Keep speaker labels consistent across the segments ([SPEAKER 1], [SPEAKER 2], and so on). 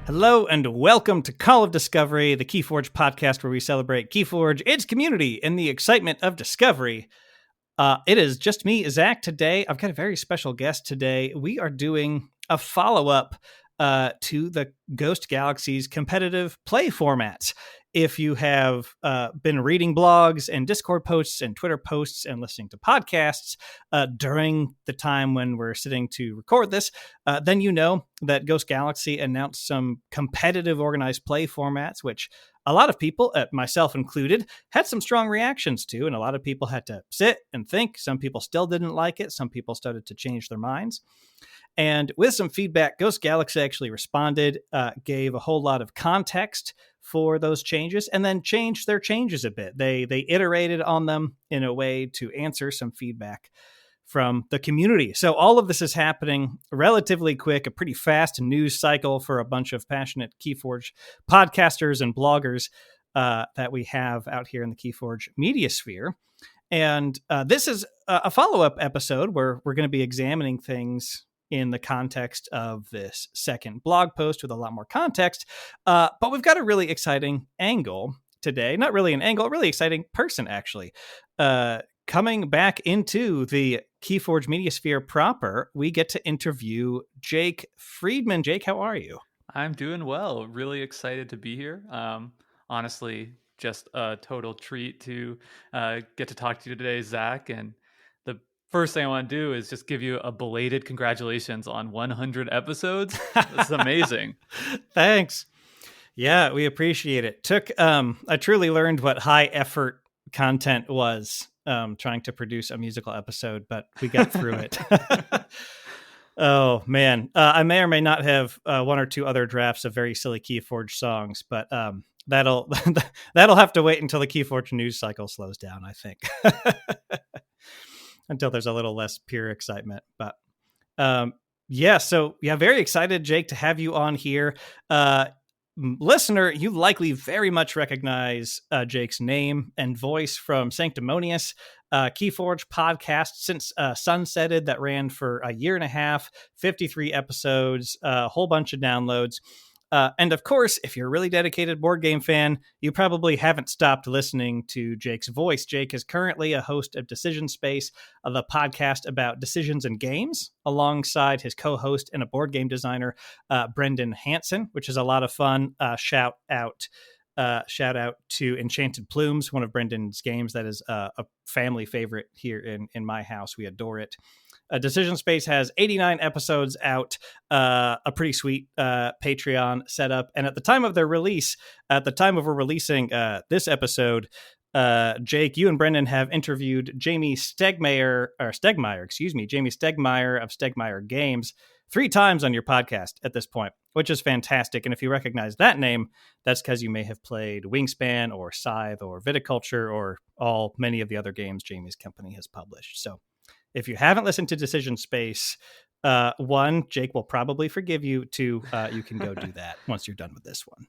[SPEAKER 1] Hello and welcome to Call of Discovery, the KeyForge podcast where we celebrate KeyForge, its community, and the excitement of discovery. It is just me, Zach, today. I've got a very special guest today. We are doing a follow-up to the Ghost Galaxy's competitive play formats. If you have been reading blogs and Discord posts and Twitter posts and listening to podcasts during the time when we're sitting to record this, then you know that Ghost Galaxy announced some competitive organized play formats, which a lot of people, myself included, had some strong reactions to, and a lot of people had to sit and think. Some people still didn't like it. Some people started to change their minds. And with some feedback, Ghost Galaxy actually responded, gave a whole lot of context for those changes, and then changed their changes a bit. They iterated on them in a way to answer some feedback from the community. So all of this is happening relatively quick, a pretty fast news cycle for a bunch of passionate KeyForge podcasters and bloggers that we have out here in the KeyForge media sphere. And this is a follow-up episode where we're going to be examining things in the context of this second blog post with a lot more context. But we've got a really exciting angle today. Not really an angle, a really exciting person, actually. Coming back into the KeyForge media sphere proper, we get to interview Jake Frydman. Jake, how are you?
[SPEAKER 2] I'm doing well. Really excited to be here. Honestly, just a total treat to get to talk to you today, Zach. And the first thing I want to do is just give you a belated congratulations on 100 episodes. That's amazing.
[SPEAKER 1] Thanks. Yeah, we appreciate it. I truly learned what high effort content was trying to produce a musical episode, but we got through it. Oh, man. I may or may not have one or two other drafts of very silly KeyForge songs, but that'll have to wait until the KeyForge news cycle slows down, I think. Until there's a little less pure excitement. But very excited, Jake, to have you on here. Listener, you likely very much recognize Jake's name and voice from Sanctumonius, KeyForge podcast since sunsetted that ran for a year and a half, 53 episodes, a whole bunch of downloads. And of course, if you're a really dedicated board game fan, you probably haven't stopped listening to Jake's voice. Jake is currently a host of Decision Space, the podcast about decisions and games, alongside his co-host and a board game designer, Brendan Hansen, which is a lot of fun. Shout out to Enchanted Plumes, one of Brendan's games that is a family favorite here in my house. We adore it. Decision Space has 89 episodes out, a pretty sweet Patreon setup. And at the time of their release, at the time of we're releasing this episode, Jake, you and Brendan have interviewed Jamie Stegmaier of Stegmaier Games 3 times on your podcast at this point, which is fantastic. And if you recognize that name, that's because you may have played Wingspan or Scythe or Viticulture or many of the other games Jamie's company has published. So if you haven't listened to Decision Space, 1, Jake will probably forgive you. 2, you can go do that once you're done with this one.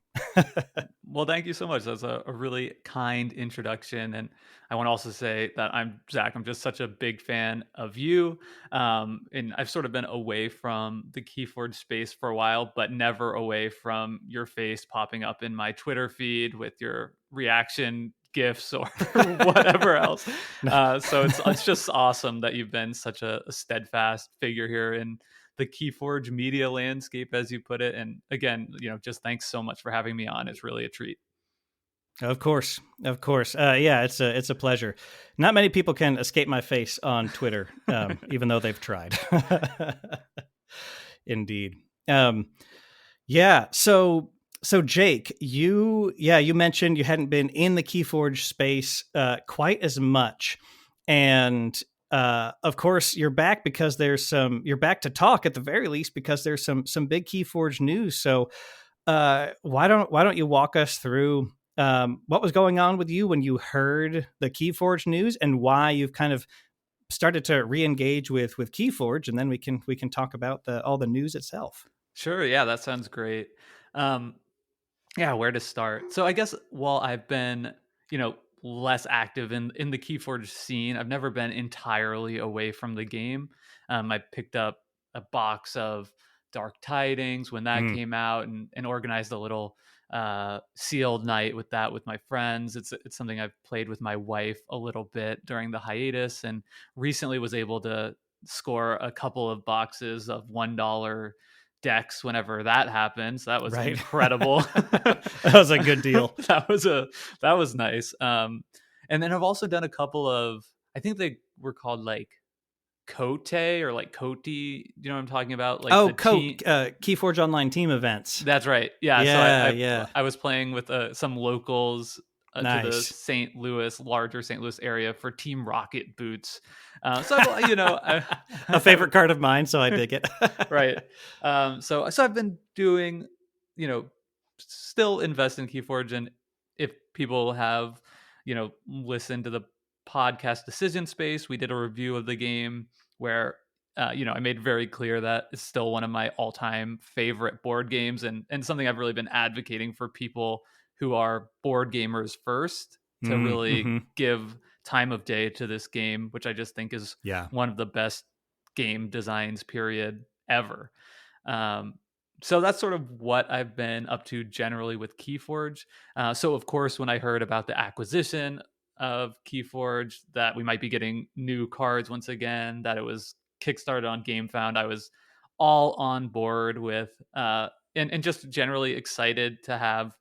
[SPEAKER 2] Well, thank you so much. That's a really kind introduction. And I want to also say that I'm Zach. I'm just such a big fan of you. And I've sort of been away from the KeyForge space for a while, but never away from your face popping up in my Twitter feed with your reaction gifts or whatever else. So it's just awesome that you've been such a steadfast figure here in the KeyForge media landscape, as you put it. And again, just thanks so much for having me on. It's really a treat.
[SPEAKER 1] Of course. Yeah, it's a pleasure. Not many people can escape my face on Twitter, even though they've tried. Indeed. So Jake, you mentioned you hadn't been in the KeyForge space quite as much, and of course you're back because you're back to talk at the very least because there's some big KeyForge news. So why don't you walk us through what was going on with you when you heard the KeyForge news and why you've kind of started to re-engage with KeyForge, and then we can talk about all the news itself.
[SPEAKER 2] Sure, yeah, that sounds great. Yeah, where to start? So I guess while I've been, less active in the KeyForge scene, I've never been entirely away from the game. I picked up a box of Dark Tidings when that came out, and organized a little sealed night with that with my friends. It's something I've played with my wife a little bit during the hiatus, and recently was able to score a couple of boxes of $1 decks whenever that happens. That was
[SPEAKER 1] Right.
[SPEAKER 2] incredible.
[SPEAKER 1] That was a good deal.
[SPEAKER 2] that was nice. And then I've also done a couple of, I think they were called like Cote or like Coty. You know what I'm talking about? Like the
[SPEAKER 1] KeyForge Online team events.
[SPEAKER 2] That's right. Yeah.
[SPEAKER 1] Yeah,
[SPEAKER 2] I was playing with some locals to the
[SPEAKER 1] nice.
[SPEAKER 2] larger St. Louis area for Team Rocket boots. So you know,
[SPEAKER 1] a favorite card of mine, so I dig it.
[SPEAKER 2] Right. So I've been doing, you know, still invest in KeyForge, and if people have, you know, listened to the podcast Decision Space, we did a review of the game where you know, I made very clear that it's still one of my all-time favorite board games, and something I've really been advocating for people who are board gamers first to really give time of day to this game, which I just think is one of the best game designs period ever. So that's sort of what I've been up to generally with KeyForge. So of course, when I heard about the acquisition of KeyForge, that we might be getting new cards once again, that it was kickstarted on GameFound, I was all on board with, and just generally excited to have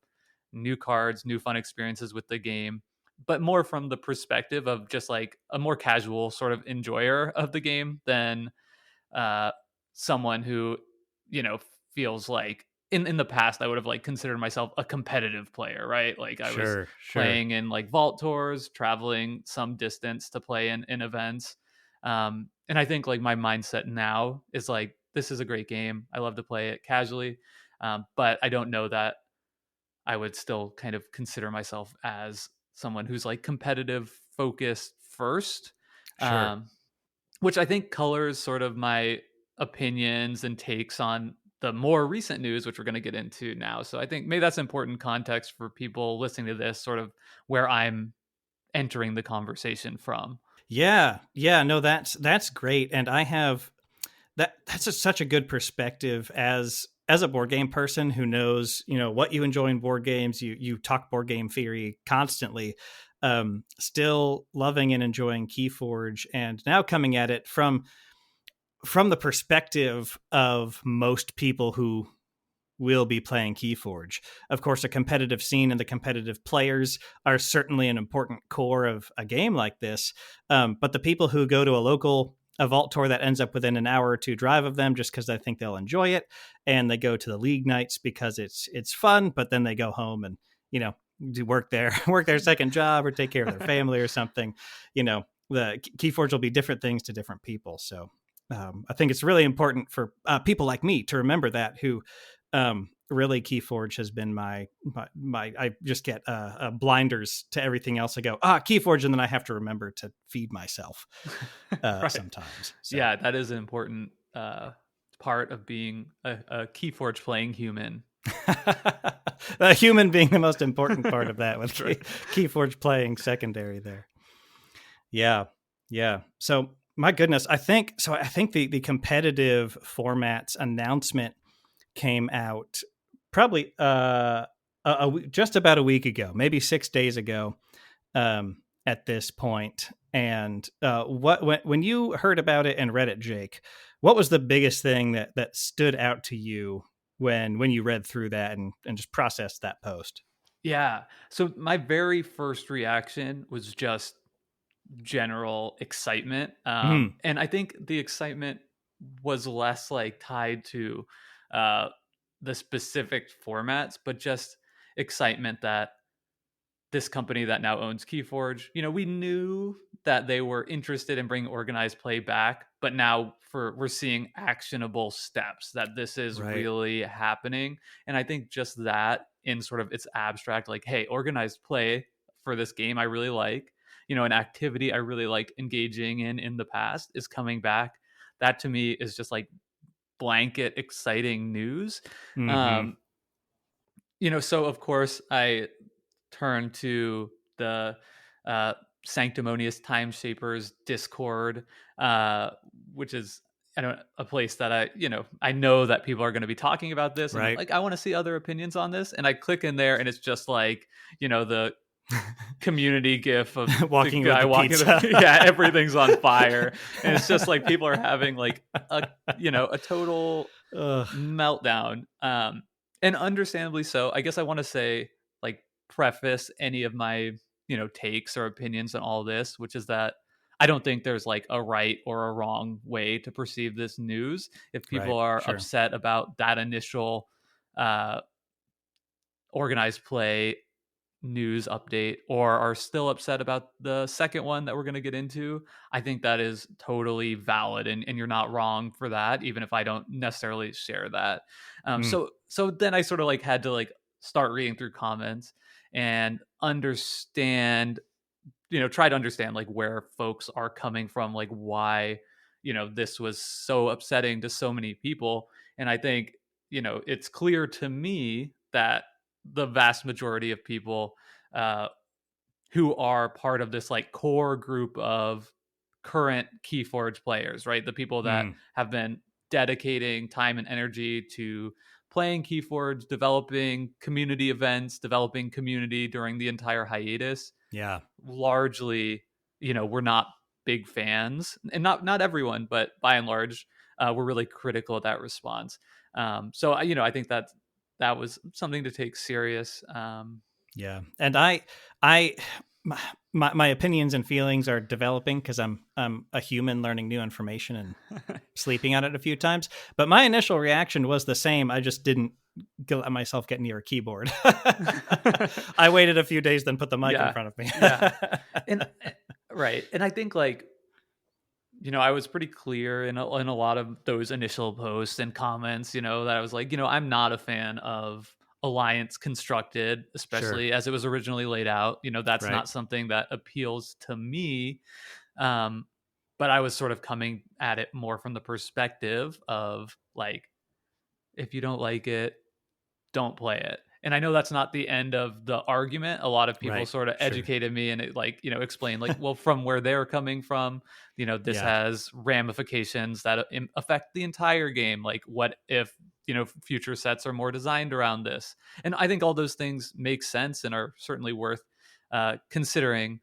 [SPEAKER 2] new cards, new fun experiences with the game, but more from the perspective of just like a more casual sort of enjoyer of the game than uh, someone who, you know, feels like in the past I would have like considered myself a competitive player, right? Like I was playing in like vault tours, traveling some distance to play in events. And I think like my mindset now is like, this is a great game. I love to play it casually. But I don't know that I would still kind of consider myself as someone who's like competitive focused first. Which I think colors sort of my opinions and takes on the more recent news, which we're going to get into now. So I think maybe that's important context for people listening to this, sort of where I'm entering the conversation from.
[SPEAKER 1] Yeah, no, that's great, and I have that's such a good perspective as a board game person who knows, you know, what you enjoy in board games. You talk board game theory constantly. Still loving and enjoying KeyForge, and now coming at it from the perspective of most people who will be playing KeyForge. Of course, a competitive scene and the competitive players are certainly an important core of a game like this. But the people who go to a vault tour that ends up within an hour or two drive of them just because they think they'll enjoy it, and they go to the league nights because it's fun, but then they go home and, you know, do work their second job or take care of their family or something. You know, the KeyForge will be different things to different people. So I think it's really important for people like me to remember that, who really KeyForge has been my I just get blinders to everything else. I go, KeyForge, and then I have to remember to feed myself
[SPEAKER 2] Right.
[SPEAKER 1] sometimes. So.
[SPEAKER 2] Yeah, that is an important part of being a KeyForge playing human.
[SPEAKER 1] A human being the most important part of that, with KeyForge playing secondary there. Yeah. So my goodness, I think the competitive formats announcement came out probably just about a week ago, maybe 6 days ago, at this point. And when you heard about it and read it, Jake, what was the biggest thing that stood out to you when you read through that and just processed that post?
[SPEAKER 2] Yeah. So my very first reaction was just general excitement. And I think the excitement was less like tied to the specific formats, but just excitement that this company that now owns KeyForge, you know, we knew that they were interested in bringing organized play back, but now we're seeing actionable steps that this is really happening. And I think just that in sort of its abstract, like, hey, organized play for this game I really like, you know, an activity I really like engaging in the past is coming back. That to me is just like blanket exciting news. You know, so of course I turn to the Sanctumonius Time Shapers Discord, which is, I don't a place that I know that people are going to be talking about this, and
[SPEAKER 1] Right.
[SPEAKER 2] like I want to see other opinions on this, and I click in there, and it's just like the community gif of the
[SPEAKER 1] Walking with
[SPEAKER 2] guy
[SPEAKER 1] the
[SPEAKER 2] walking
[SPEAKER 1] pizza.
[SPEAKER 2] yeah, everything's on fire, and it's just like people are having like a total
[SPEAKER 1] Ugh.
[SPEAKER 2] meltdown, and understandably so. I guess I want to say, like, preface any of my takes or opinions on all this, which is that I don't think there's like a right or a wrong way to perceive this news. If
[SPEAKER 1] Right.
[SPEAKER 2] people are
[SPEAKER 1] Sure.
[SPEAKER 2] upset about that initial uh organized play news update, or are still upset about the second one that we're going to get into, I think that is totally valid, and you're not wrong for that, even if I don't necessarily share that.
[SPEAKER 1] Mm.
[SPEAKER 2] So then I sort of like had to like start reading through comments and understand, try to understand like where folks are coming from, like why this was so upsetting to so many people. And I think it's clear to me that the vast majority of people uh, who are part of this like core group of current KeyForge players, right? The people that
[SPEAKER 1] Mm.
[SPEAKER 2] have been dedicating time and energy to playing KeyForge, developing community events, developing community during the entire hiatus,
[SPEAKER 1] Yeah.
[SPEAKER 2] largely, we're not big fans, and not everyone, but by and large, we're really critical of that response. So I think that was something to take serious.
[SPEAKER 1] Yeah. And I, my opinions and feelings are developing because I'm a human learning new information and sleeping on it a few times. But my initial reaction was the same. I just didn't let myself get near a keyboard. I waited a few days, then put the mic in
[SPEAKER 2] Yeah,
[SPEAKER 1] front of me.
[SPEAKER 2] yeah, and right, and I think like I was pretty clear in a lot of those initial posts and comments, that I was like, I'm not a fan of Alliance constructed,
[SPEAKER 1] Sure.
[SPEAKER 2] especially as it was originally laid out. That's
[SPEAKER 1] Right.
[SPEAKER 2] not something that appeals to me. Um, but I was sort of coming at it more from the perspective of like, if you don't like it, don't play it. And I know that's not the end of the argument. A lot of people
[SPEAKER 1] Right.
[SPEAKER 2] sort of
[SPEAKER 1] Sure.
[SPEAKER 2] educated me, and it like, explained like, well, from where they're coming from, this
[SPEAKER 1] Yeah.
[SPEAKER 2] has ramifications that affect the entire game. Like, what if, future sets are more designed around this? And I think all those things make sense and are certainly worth considering.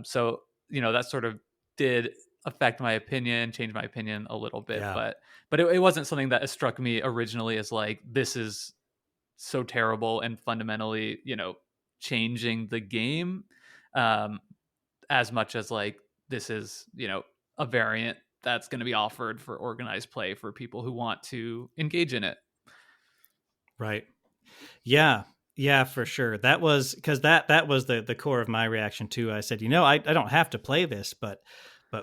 [SPEAKER 2] So, that sort of did affect my opinion, change my opinion a little bit,
[SPEAKER 1] Yeah.
[SPEAKER 2] but it wasn't something that struck me originally as like, this is so terrible and fundamentally, changing the game, um, as much as like this is, a variant that's going to be offered for organized play for people who want to engage in it.
[SPEAKER 1] Right. Yeah. Yeah, for sure. That was because that was the core of my reaction too. I said, I don't have to play this, but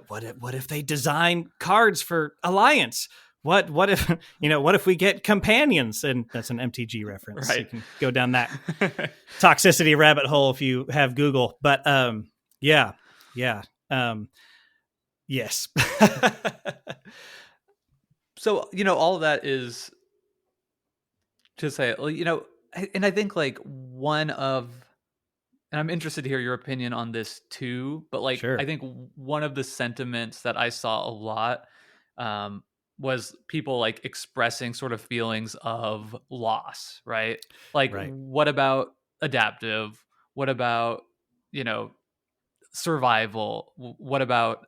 [SPEAKER 1] what if they design cards for Alliance? What if what if we get companions? And that's an MTG reference. You
[SPEAKER 2] Right.
[SPEAKER 1] can go down that toxicity rabbit hole if you have Google. But yeah, yeah, yes.
[SPEAKER 2] So, all of that is to say, well, and I think like and I'm interested to hear your opinion on this too, but like I
[SPEAKER 1] Sure.
[SPEAKER 2] think one of the sentiments that I saw a lot, um, was people like expressing sort of feelings of loss, right? Like,
[SPEAKER 1] Right.
[SPEAKER 2] what about adaptive? What about, you know, survival? What about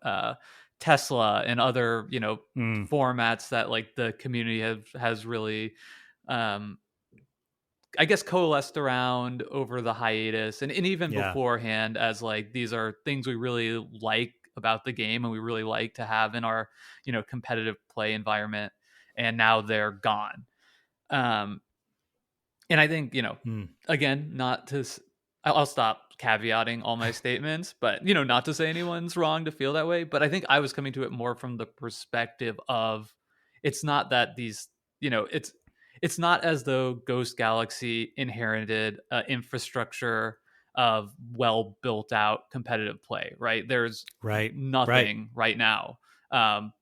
[SPEAKER 2] Tesla and other,
[SPEAKER 1] Mm,
[SPEAKER 2] formats that like the community has really, um, I guess, coalesced around over the hiatus, and even
[SPEAKER 1] yeah.
[SPEAKER 2] beforehand, as like these are things we really like about the game and we really like to have in our competitive play environment, and now they're gone. um and I think,
[SPEAKER 1] Mm,
[SPEAKER 2] again, not to I'll stop caveating all my statements, but not to say anyone's wrong to feel that way, but I think I was coming to it more from the perspective of, it's not that these, it's not as though Ghost Galaxy inherited infrastructure of well built out competitive play, right? There's
[SPEAKER 1] right. Right.
[SPEAKER 2] nothing right now,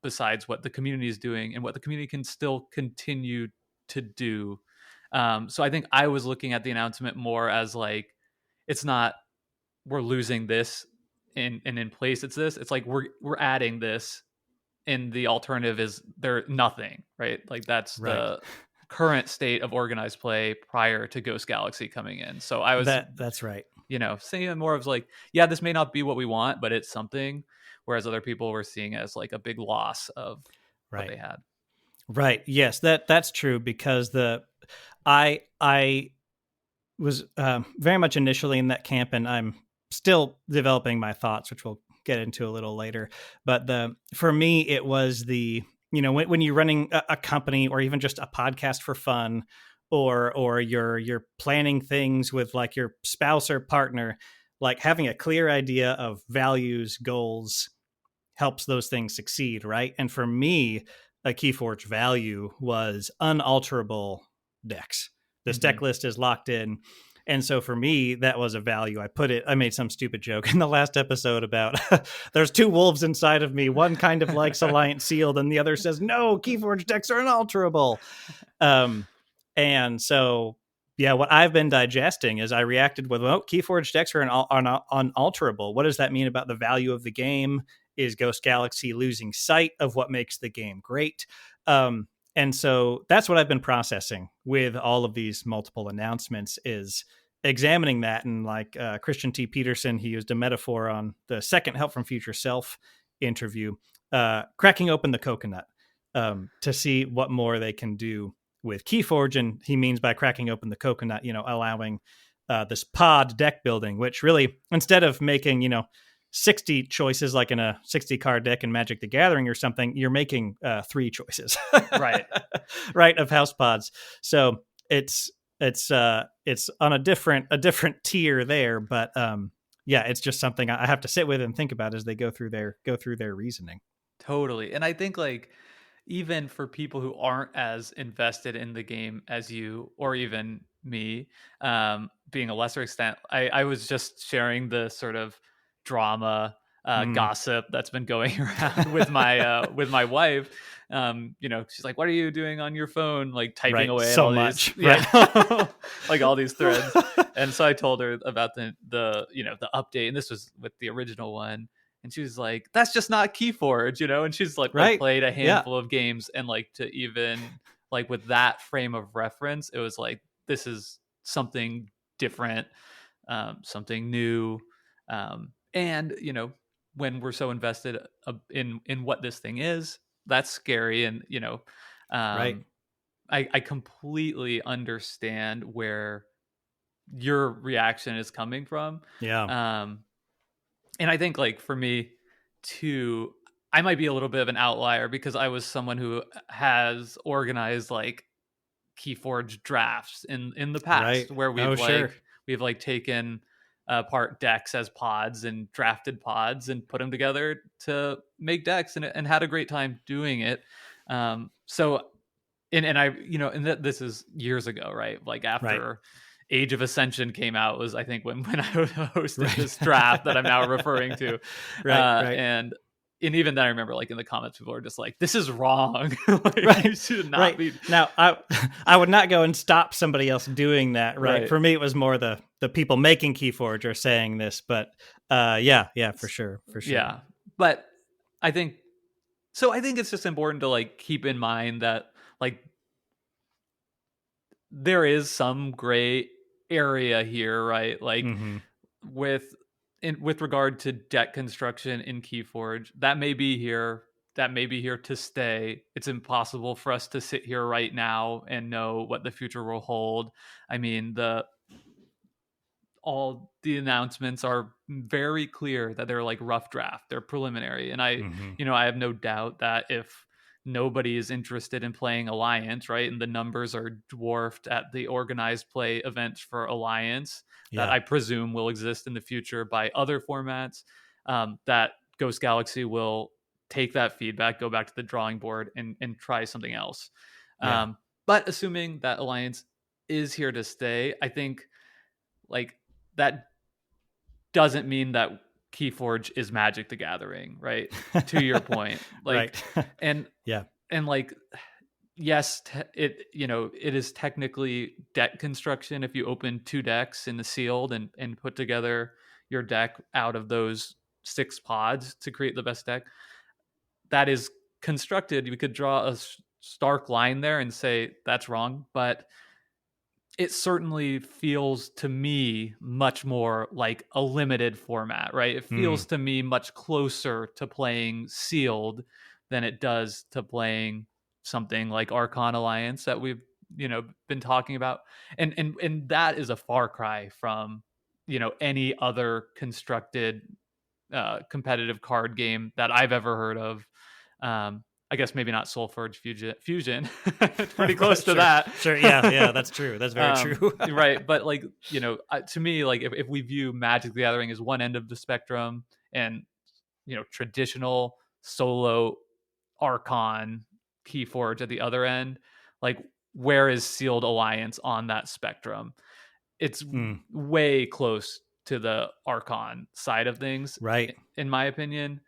[SPEAKER 2] besides what the community is doing and what the community can still continue to do. So I think I was looking at the announcement more as like, it's not we're losing this and in place it's this. It's like we're adding this and the alternative is there nothing, right? Like that's
[SPEAKER 1] Right.
[SPEAKER 2] the current state of organized play prior to Ghost Galaxy coming in. So I was,
[SPEAKER 1] That's right.
[SPEAKER 2] seeing more of like, yeah, this may not be what we want, but it's something. Whereas other people were seeing it as like a big loss of what
[SPEAKER 1] Right.
[SPEAKER 2] they had.
[SPEAKER 1] Right. Yes, that's true because I was very much initially in that camp, and I'm still developing my thoughts, which we'll get into a little later. But for me, it was when you're running a company or even just a podcast for fun, or you're planning things with like your spouse or partner, like having a clear idea of values, goals helps those things succeed, right? And for me, a KeyForge value was unalterable decks. This deck list is locked in. And so for me, that was a value. I made some stupid joke in the last episode about there's two wolves inside of me. One kind of likes Alliance Sealed, and the other says, no, KeyForge decks are unalterable. And so, yeah, what I've been digesting is I reacted with, well, KeyForge decks are unalterable. What does that mean about the value of the game? Is Ghost Galaxy losing sight of what makes the game great? And so that's what I've been processing with all of these multiple announcements, is examining that. And like Christian T. Peterson, he used a metaphor on the second Help from Future Self interview, cracking open the coconut to see what more they can do with KeyForge. And he means by cracking open the coconut, allowing this pod deck building, which really, instead of making, 60 choices like in a 60 card deck in Magic the Gathering or something, you're making 3 choices,
[SPEAKER 2] Right.
[SPEAKER 1] right, of house pods. So it's on a different tier there, but yeah, it's just something I have to sit with and think about as they go through their reasoning.
[SPEAKER 2] Totally. And I think like even for people who aren't as invested in the game as you or even me, being a lesser extent, I was just sharing the sort of drama gossip that's been going around with my wife. She's like, what are you doing on your phone? Like typing
[SPEAKER 1] Right.
[SPEAKER 2] away at
[SPEAKER 1] So
[SPEAKER 2] all
[SPEAKER 1] much.
[SPEAKER 2] these, yeah,
[SPEAKER 1] Right.
[SPEAKER 2] like all these threads. And so I told her about the the update, and this was with the original one. And she was like, that's just not KeyForge, and she's like
[SPEAKER 1] Right.
[SPEAKER 2] played a
[SPEAKER 1] Yeah.
[SPEAKER 2] handful of games, and like to even like with that frame of reference, it was like, this is something different, something new. And when we're so invested in what this thing is, that's scary. And
[SPEAKER 1] Right.
[SPEAKER 2] I completely understand where your reaction is coming from.
[SPEAKER 1] Yeah.
[SPEAKER 2] And I think like for me too, I might be a little bit of an outlier because I was someone who has organized like KeyForge drafts in the
[SPEAKER 1] Right.
[SPEAKER 2] past, where
[SPEAKER 1] Oh, sure.
[SPEAKER 2] we've like taken apart decks as pods and drafted pods and put them together to make decks, and had a great time doing it. So and I and this is years ago, right? Like
[SPEAKER 1] Right.
[SPEAKER 2] after Age of Ascension came out was, I think, when I hosted this
[SPEAKER 1] Right.
[SPEAKER 2] draft that I'm now referring to.
[SPEAKER 1] Right. Right.
[SPEAKER 2] And even then I remember like in the comments people are just like, this is wrong. Like, you
[SPEAKER 1] Right.
[SPEAKER 2] should not
[SPEAKER 1] Right.
[SPEAKER 2] be.
[SPEAKER 1] Now, I would not go and stop somebody else doing that. Right.
[SPEAKER 2] Right.
[SPEAKER 1] For me, it was more the people making KeyForge are saying this, but yeah, for sure.
[SPEAKER 2] Yeah. But I think it's just important to like keep in mind that like there is some gray area here, right? Like with regard to deck construction in KeyForge, that may be here to stay. It's impossible for us to sit here right now and know what the future will hold. I mean, all the announcements are very clear that they're like rough draft, they're preliminary. And I have no doubt that if nobody is interested in playing Alliance, right, and the numbers are dwarfed at the organized play events for Alliance, that I presume will exist in the future by other formats, that Ghost Galaxy will take that feedback, go back to the drawing board, and try something else. But assuming that Alliance is here to stay, I think like that doesn't mean that KeyForge is Magic the Gathering, right? To your point, like,
[SPEAKER 1] right.
[SPEAKER 2] and like, yes, it is technically deck construction if you open 2 decks in the sealed and put together your deck out of those 6 pods to create the best deck. That is constructed, you could draw a stark line there and say that's wrong, but it certainly feels to me much more like a limited format, right? It
[SPEAKER 1] Mm,
[SPEAKER 2] feels to me much closer to playing sealed than it does to playing something like Archon Alliance that we've, been talking about. And that is a far cry from, any other constructed competitive card game that I've ever heard of. I guess maybe not Soulforge Fusion. It's pretty close to
[SPEAKER 1] sure,
[SPEAKER 2] that.
[SPEAKER 1] sure. Yeah, that's true. That's very true.
[SPEAKER 2] Right. But like, to me, like if we view Magic the Gathering as one end of the spectrum and, traditional solo Archon KeyForge at the other end, like where is Sealed Alliance on that spectrum? It's
[SPEAKER 1] Mm,
[SPEAKER 2] way close to the Archon side of things,
[SPEAKER 1] right.
[SPEAKER 2] in my opinion.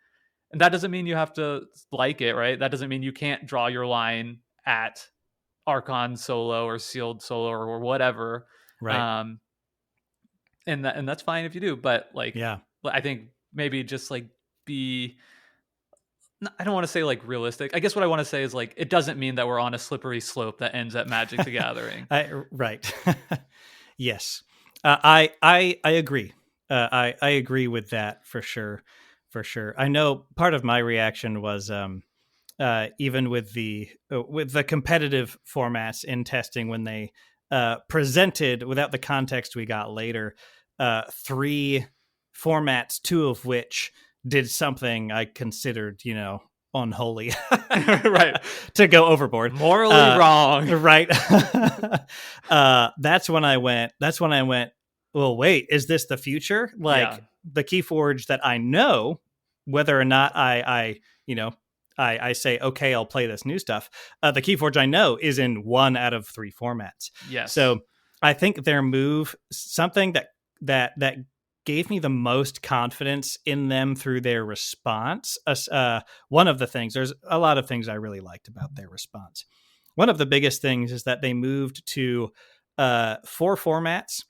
[SPEAKER 2] And that doesn't mean you have to like it, right? That doesn't mean you can't draw your line at Archon solo or Sealed solo or whatever.
[SPEAKER 1] Right.
[SPEAKER 2] Um, and that's fine if you do, but like
[SPEAKER 1] Yeah.
[SPEAKER 2] I think maybe just like be I don't want to say like realistic. I guess what I want to say is like it doesn't mean that we're on a slippery slope that ends at Magic the Gathering.
[SPEAKER 1] Right. Yes. I agree. I agree with that for sure. For sure. I know part of my reaction was even with the competitive formats in testing when they presented without the context we got later, three formats, two of which did something I considered, unholy,
[SPEAKER 2] Right.
[SPEAKER 1] to go overboard,
[SPEAKER 2] Morally wrong.
[SPEAKER 1] right. That's when I went. Well, wait, is this the future? Like
[SPEAKER 2] Yeah.
[SPEAKER 1] the KeyForge that I know, whether or not I say, okay, I'll play this new stuff. The KeyForge I know is in 1 out of 3 formats.
[SPEAKER 2] Yes.
[SPEAKER 1] So I think their move, something that gave me the most confidence in them through their response. One of the things, there's a lot of things I really liked about their response. One of the biggest things is that they moved to 4 formats.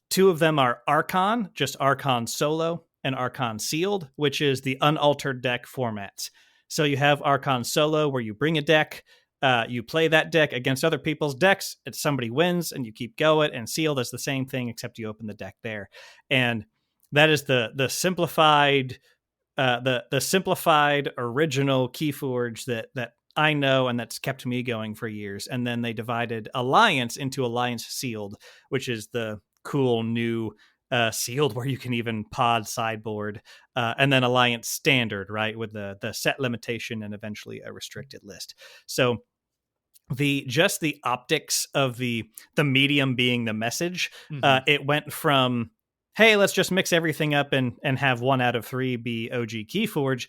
[SPEAKER 1] 2 of them are Archon, just Archon Solo, and Archon Sealed, which is the unaltered deck formats. So you have Archon Solo, where you bring a deck, you play that deck against other people's decks, and somebody wins, and you keep going. And Sealed is the same thing, except you open the deck there. And that is the simplified, the simplified original KeyForge that I know and that's kept me going for years. And then they divided Alliance into Alliance Sealed, which is the cool new Sealed where you can even pod sideboard, and then Alliance Standard, right, with the set limitation and eventually a restricted list. So the optics of the medium being the message, it went from, hey, let's just mix everything up and have 1 out of 3 be OG KeyForge.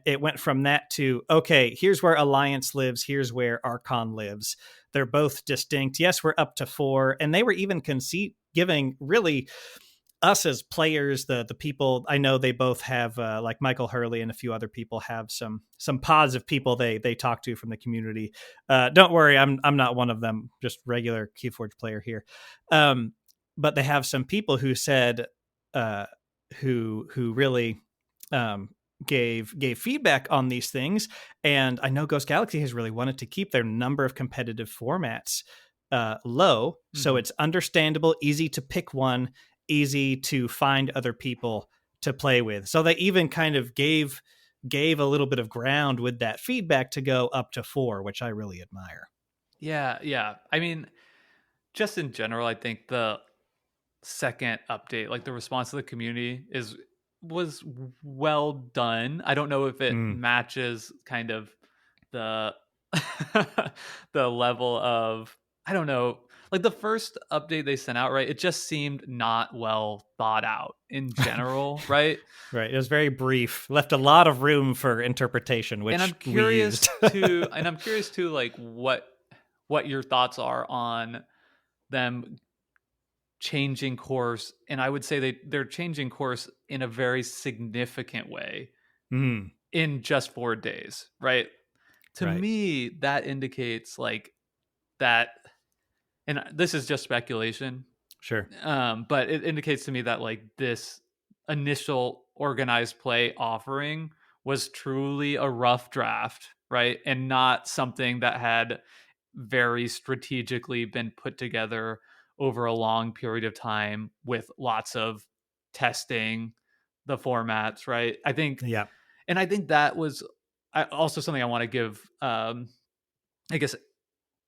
[SPEAKER 1] It went from that to, okay, here's where Alliance lives, here's where Archon lives. They're both distinct. Yes, we're up to 4, and they were even giving really us as players, the people I know, they both have like Michael Hurley and a few other people have some pods of people they talk to from the community. Don't worry, I'm not one of them, just regular KeyForge player here. But they have some people who said, who really gave feedback on these things. And I know Ghost Galaxy has really wanted to keep their number of competitive formats low. So it's understandable, easy to pick one, easy to find other people to play with. So they even kind of gave a little bit of ground with that feedback to go up to 4, which I really admire.
[SPEAKER 2] Yeah. I mean, just in general, I think the second update, like the response to the community was well done. I don't know if it matches kind of the the level of, I don't know, like the first update they sent out, right? It just seemed not well thought out in general, right?
[SPEAKER 1] Right. It was very brief, left a lot of room for interpretation, which
[SPEAKER 2] and I'm curious too, like what your thoughts are on them changing course. And I would say they're changing course in a very significant way in just 4 days, right? To me, that indicates like that, and this is just speculation.
[SPEAKER 1] Sure.
[SPEAKER 2] But it indicates to me that like this initial organized play offering was truly a rough draft right? And not something that had very strategically been put together over a long period of time with lots of testing the formats, right?
[SPEAKER 1] Yeah.
[SPEAKER 2] I think that was also something I want to give, I guess,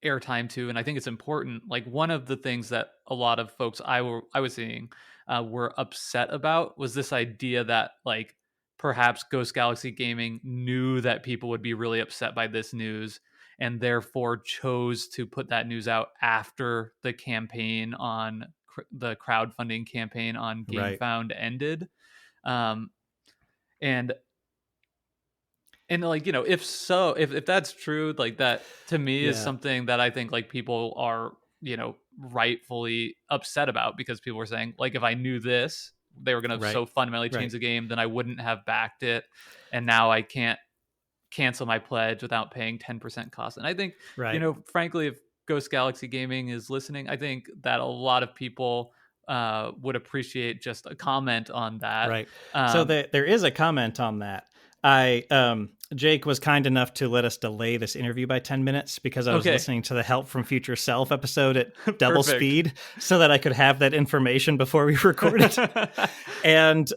[SPEAKER 2] airtime to, and I think it's important. Like, one of the things that a lot of folks I was seeing were upset about was this idea that, like, perhaps Ghost Galaxy Gaming knew that people would be really upset by this news, and therefore chose to put that news out after the campaign on the crowdfunding campaign on
[SPEAKER 1] Right.
[SPEAKER 2] GameFound ended. Um, and like, if so, if that's true, like, that to me is
[SPEAKER 1] Yeah.
[SPEAKER 2] something that I think, like, people are, rightfully upset about, because people were saying, like, if I knew this, they were going to
[SPEAKER 1] Right.
[SPEAKER 2] so fundamentally change
[SPEAKER 1] Right.
[SPEAKER 2] the game, then I wouldn't have backed it. And now I can't cancel my pledge without paying 10% cost. And I think,
[SPEAKER 1] Right.
[SPEAKER 2] frankly, if Ghost Galaxy Gaming is listening, I think that a lot of people would appreciate just a comment on that.
[SPEAKER 1] Right. So there is a comment on that. Jake was kind enough to let us delay this interview by 10 minutes because I was
[SPEAKER 2] Okay.
[SPEAKER 1] listening to the Help from Future Self episode at double
[SPEAKER 2] Perfect.
[SPEAKER 1] speed so that I could have that information before we recorded. And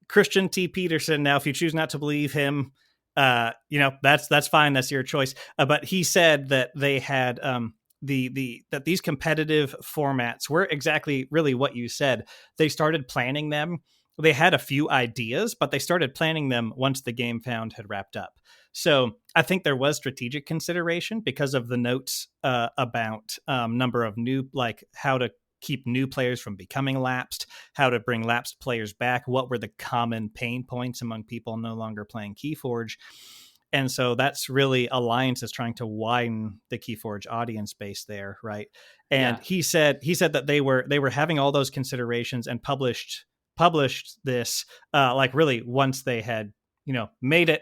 [SPEAKER 1] Christian T. Peterson, now if you choose not to believe him, that's fine. That's your choice. But he said that they had that these competitive formats were exactly really what you said. They started planning them. They had a few ideas, but they started planning them once the GameFound had wrapped up. So I think there was strategic consideration because of the notes about number of new, like how to keep new players from becoming lapsed, how to bring lapsed players back, what were the common pain points among people no longer playing KeyForge. And so that's really Alliance is trying to widen the KeyForge audience base there, right? And
[SPEAKER 2] Yeah.
[SPEAKER 1] he said that they were having all those considerations and published this like really once they had made it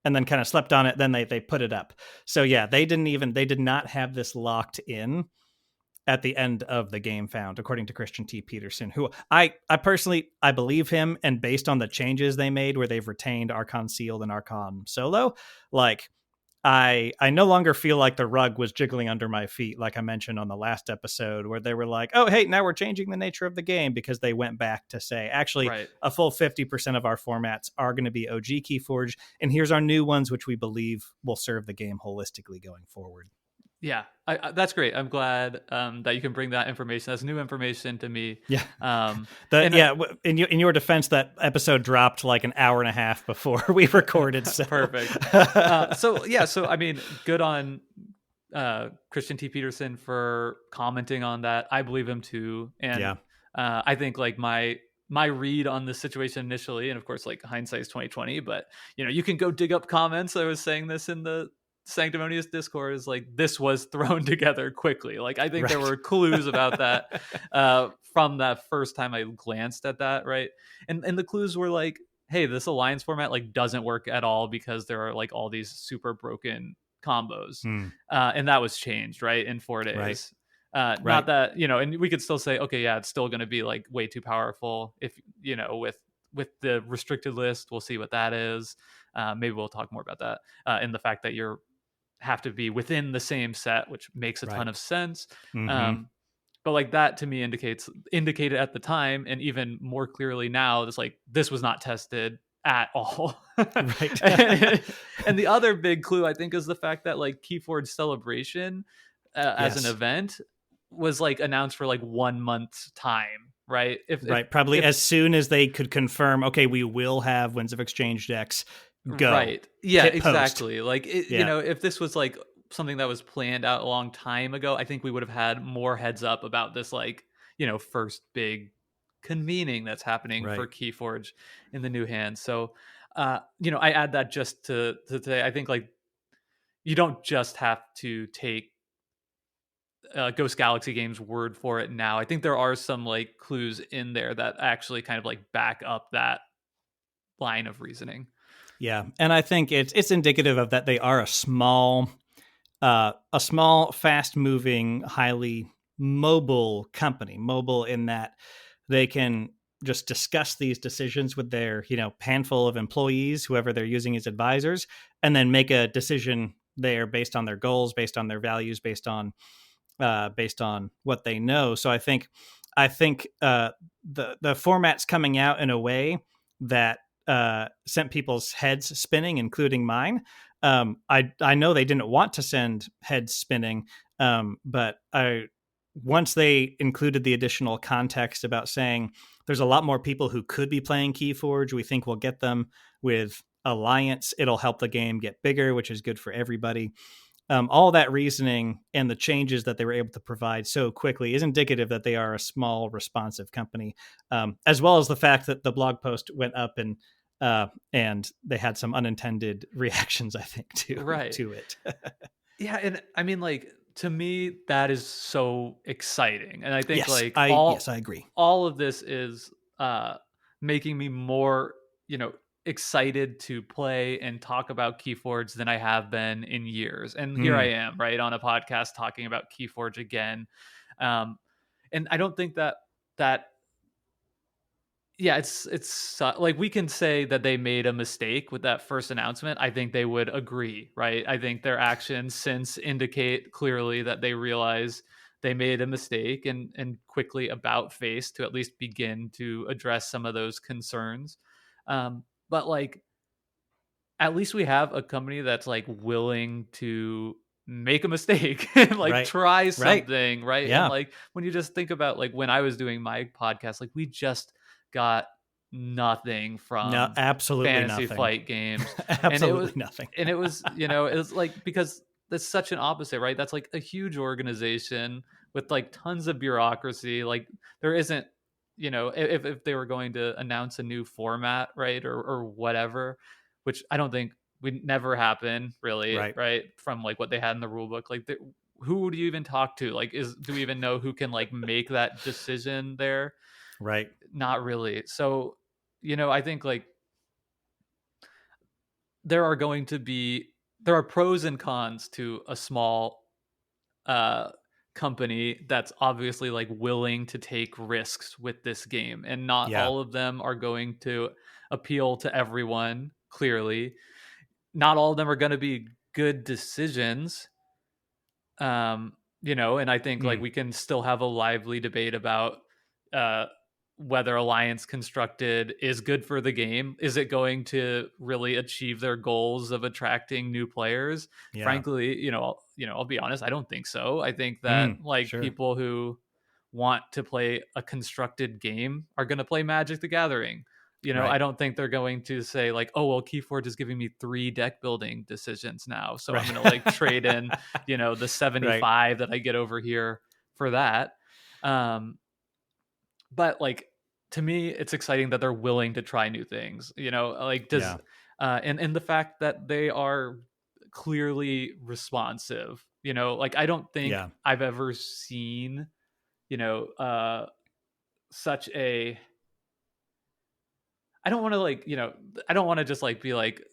[SPEAKER 1] and then kind of slept on it, then they put it up. So yeah, they did not have this locked in at the end of the GameFound, according to Christian T. Peterson, who I personally, I believe him. And based on the changes they made where they've retained Archon Sealed and Archon Solo, like I no longer feel like the rug was jiggling under my feet, like I mentioned on the last episode, where they were like, oh, hey, now we're changing the nature of the game, because they went back to say, actually,
[SPEAKER 2] Right.
[SPEAKER 1] a full 50% of our formats are going to be OG KeyForge. And here's our new ones, which we believe will serve the game holistically going forward.
[SPEAKER 2] Yeah, that's great. I'm glad that you can bring that information. That's new information to me.
[SPEAKER 1] Yeah.
[SPEAKER 2] In
[SPEAKER 1] your defense, that episode dropped like an hour and a half before we recorded. So.
[SPEAKER 2] Perfect. So I mean, good on Christian T. Peterson for commenting on that. I believe him too. And I think, like, my read on this situation initially, and of course, like, hindsight is 2020, but you can go dig up comments. I was saying this in the Sanctumonius Discord, is like, this was thrown together quickly. Like, I think there were clues about that from that first time I glanced at that, right? And the clues were like, hey, this Alliance format, like, doesn't work at all because there are, like, all these super broken combos. And that was changed, right, in 4 days. Not that, and we could still say, okay, yeah, it's still going to be, like, way too powerful if, with the restricted list. We'll see what that is. Maybe we'll talk more about that, and the fact that you're have to be within the same set, which makes a ton of sense. But, like, that to me indicated at the time, and even more clearly now, it's like, this was not tested at all.
[SPEAKER 1] Right.
[SPEAKER 2] And the other big clue, I think, is the fact that, like, KeyForge Celebration as an event was, like, announced for, like, 1 month's time, right?
[SPEAKER 1] Probably as soon as they could confirm, okay, we will have Winds of Exchange decks. Go.
[SPEAKER 2] Right. Yeah,
[SPEAKER 1] hit
[SPEAKER 2] exactly.
[SPEAKER 1] post.
[SPEAKER 2] Like, if this was, like, something that was planned out a long time ago, I think we would have had more heads up about this, like, first big convening that's happening for KeyForge in the new hand. So, I add that just to say, I think, like, you don't just have to take Ghost Galaxy Games' word for it now. I think there are some, like, clues in there that actually kind of, like, back up that line of reasoning.
[SPEAKER 1] Yeah, and I think it's indicative of that they are a small, fast-moving, highly mobile company. Mobile in that they can just discuss these decisions with their, handful of employees, whoever they're using as advisors, and then make a decision there based on their goals, based on their values, based on what they know. So I think the format's coming out in a way that sent people's heads spinning, including mine. I know they didn't want to send heads spinning, but once they included the additional context about saying there's a lot more people who could be playing KeyForge, we think we'll get them with Alliance. It'll help the game get bigger, which is good for everybody. All that reasoning and the changes that they were able to provide so quickly is indicative that they are a small, responsive company, as well as the fact that the blog post went up and they had some unintended reactions, I think, to it.
[SPEAKER 2] Yeah, and I mean, like, to me, that is so exciting, and I think
[SPEAKER 1] yes, I agree.
[SPEAKER 2] All of this is making me more, excited to play and talk about KeyForge than I have been in years. And here I am, right, on a podcast talking about KeyForge again. And I don't think that yeah, it's like, we can say that they made a mistake with that first announcement. I think they would agree, right? I think their actions since indicate clearly that they realize they made a mistake and quickly about face to at least begin to address some of those concerns. But like, at least we have a company that's like willing to make a mistake and like
[SPEAKER 1] Right.
[SPEAKER 2] try something, right?
[SPEAKER 1] Yeah.
[SPEAKER 2] And like, when you just think about like when I was doing my podcast, like, we just got nothing from
[SPEAKER 1] absolutely
[SPEAKER 2] Fantasy
[SPEAKER 1] nothing.
[SPEAKER 2] Flight Games.
[SPEAKER 1] Absolutely nothing.
[SPEAKER 2] And it was, it was like, because that's such an opposite, right? That's like a huge organization with like tons of bureaucracy. Like, there isn't, if they were going to announce a new format, right, or whatever, which I don't think would never happen, really, right? From like what they had in the rule book, like, who do you even talk to? Like, do we even know who can like make that decision there?
[SPEAKER 1] Right.
[SPEAKER 2] Not really. So, I think like there are pros and cons to a small company that's obviously like willing to take risks with this game, and not all of them are going to appeal to everyone. Clearly, not all of them are going to be good decisions. And I think like we can still have a lively debate about whether Alliance constructed is good for the game. Is it going to really achieve their goals of attracting new players? Frankly, I'll be honest, I don't think so. I think that people who want to play a constructed game are going to play Magic the Gathering. I don't think they're going to say like, oh, well, KeyForge is giving me 3 deck building decisions now, so I'm going to like trade in, the 75 that I get over here for that. But like, to me, it's exciting that they're willing to try new things. And the fact that they are clearly responsive. Like, I don't think I've ever seen, such a. I don't want to like, I don't want to just like be like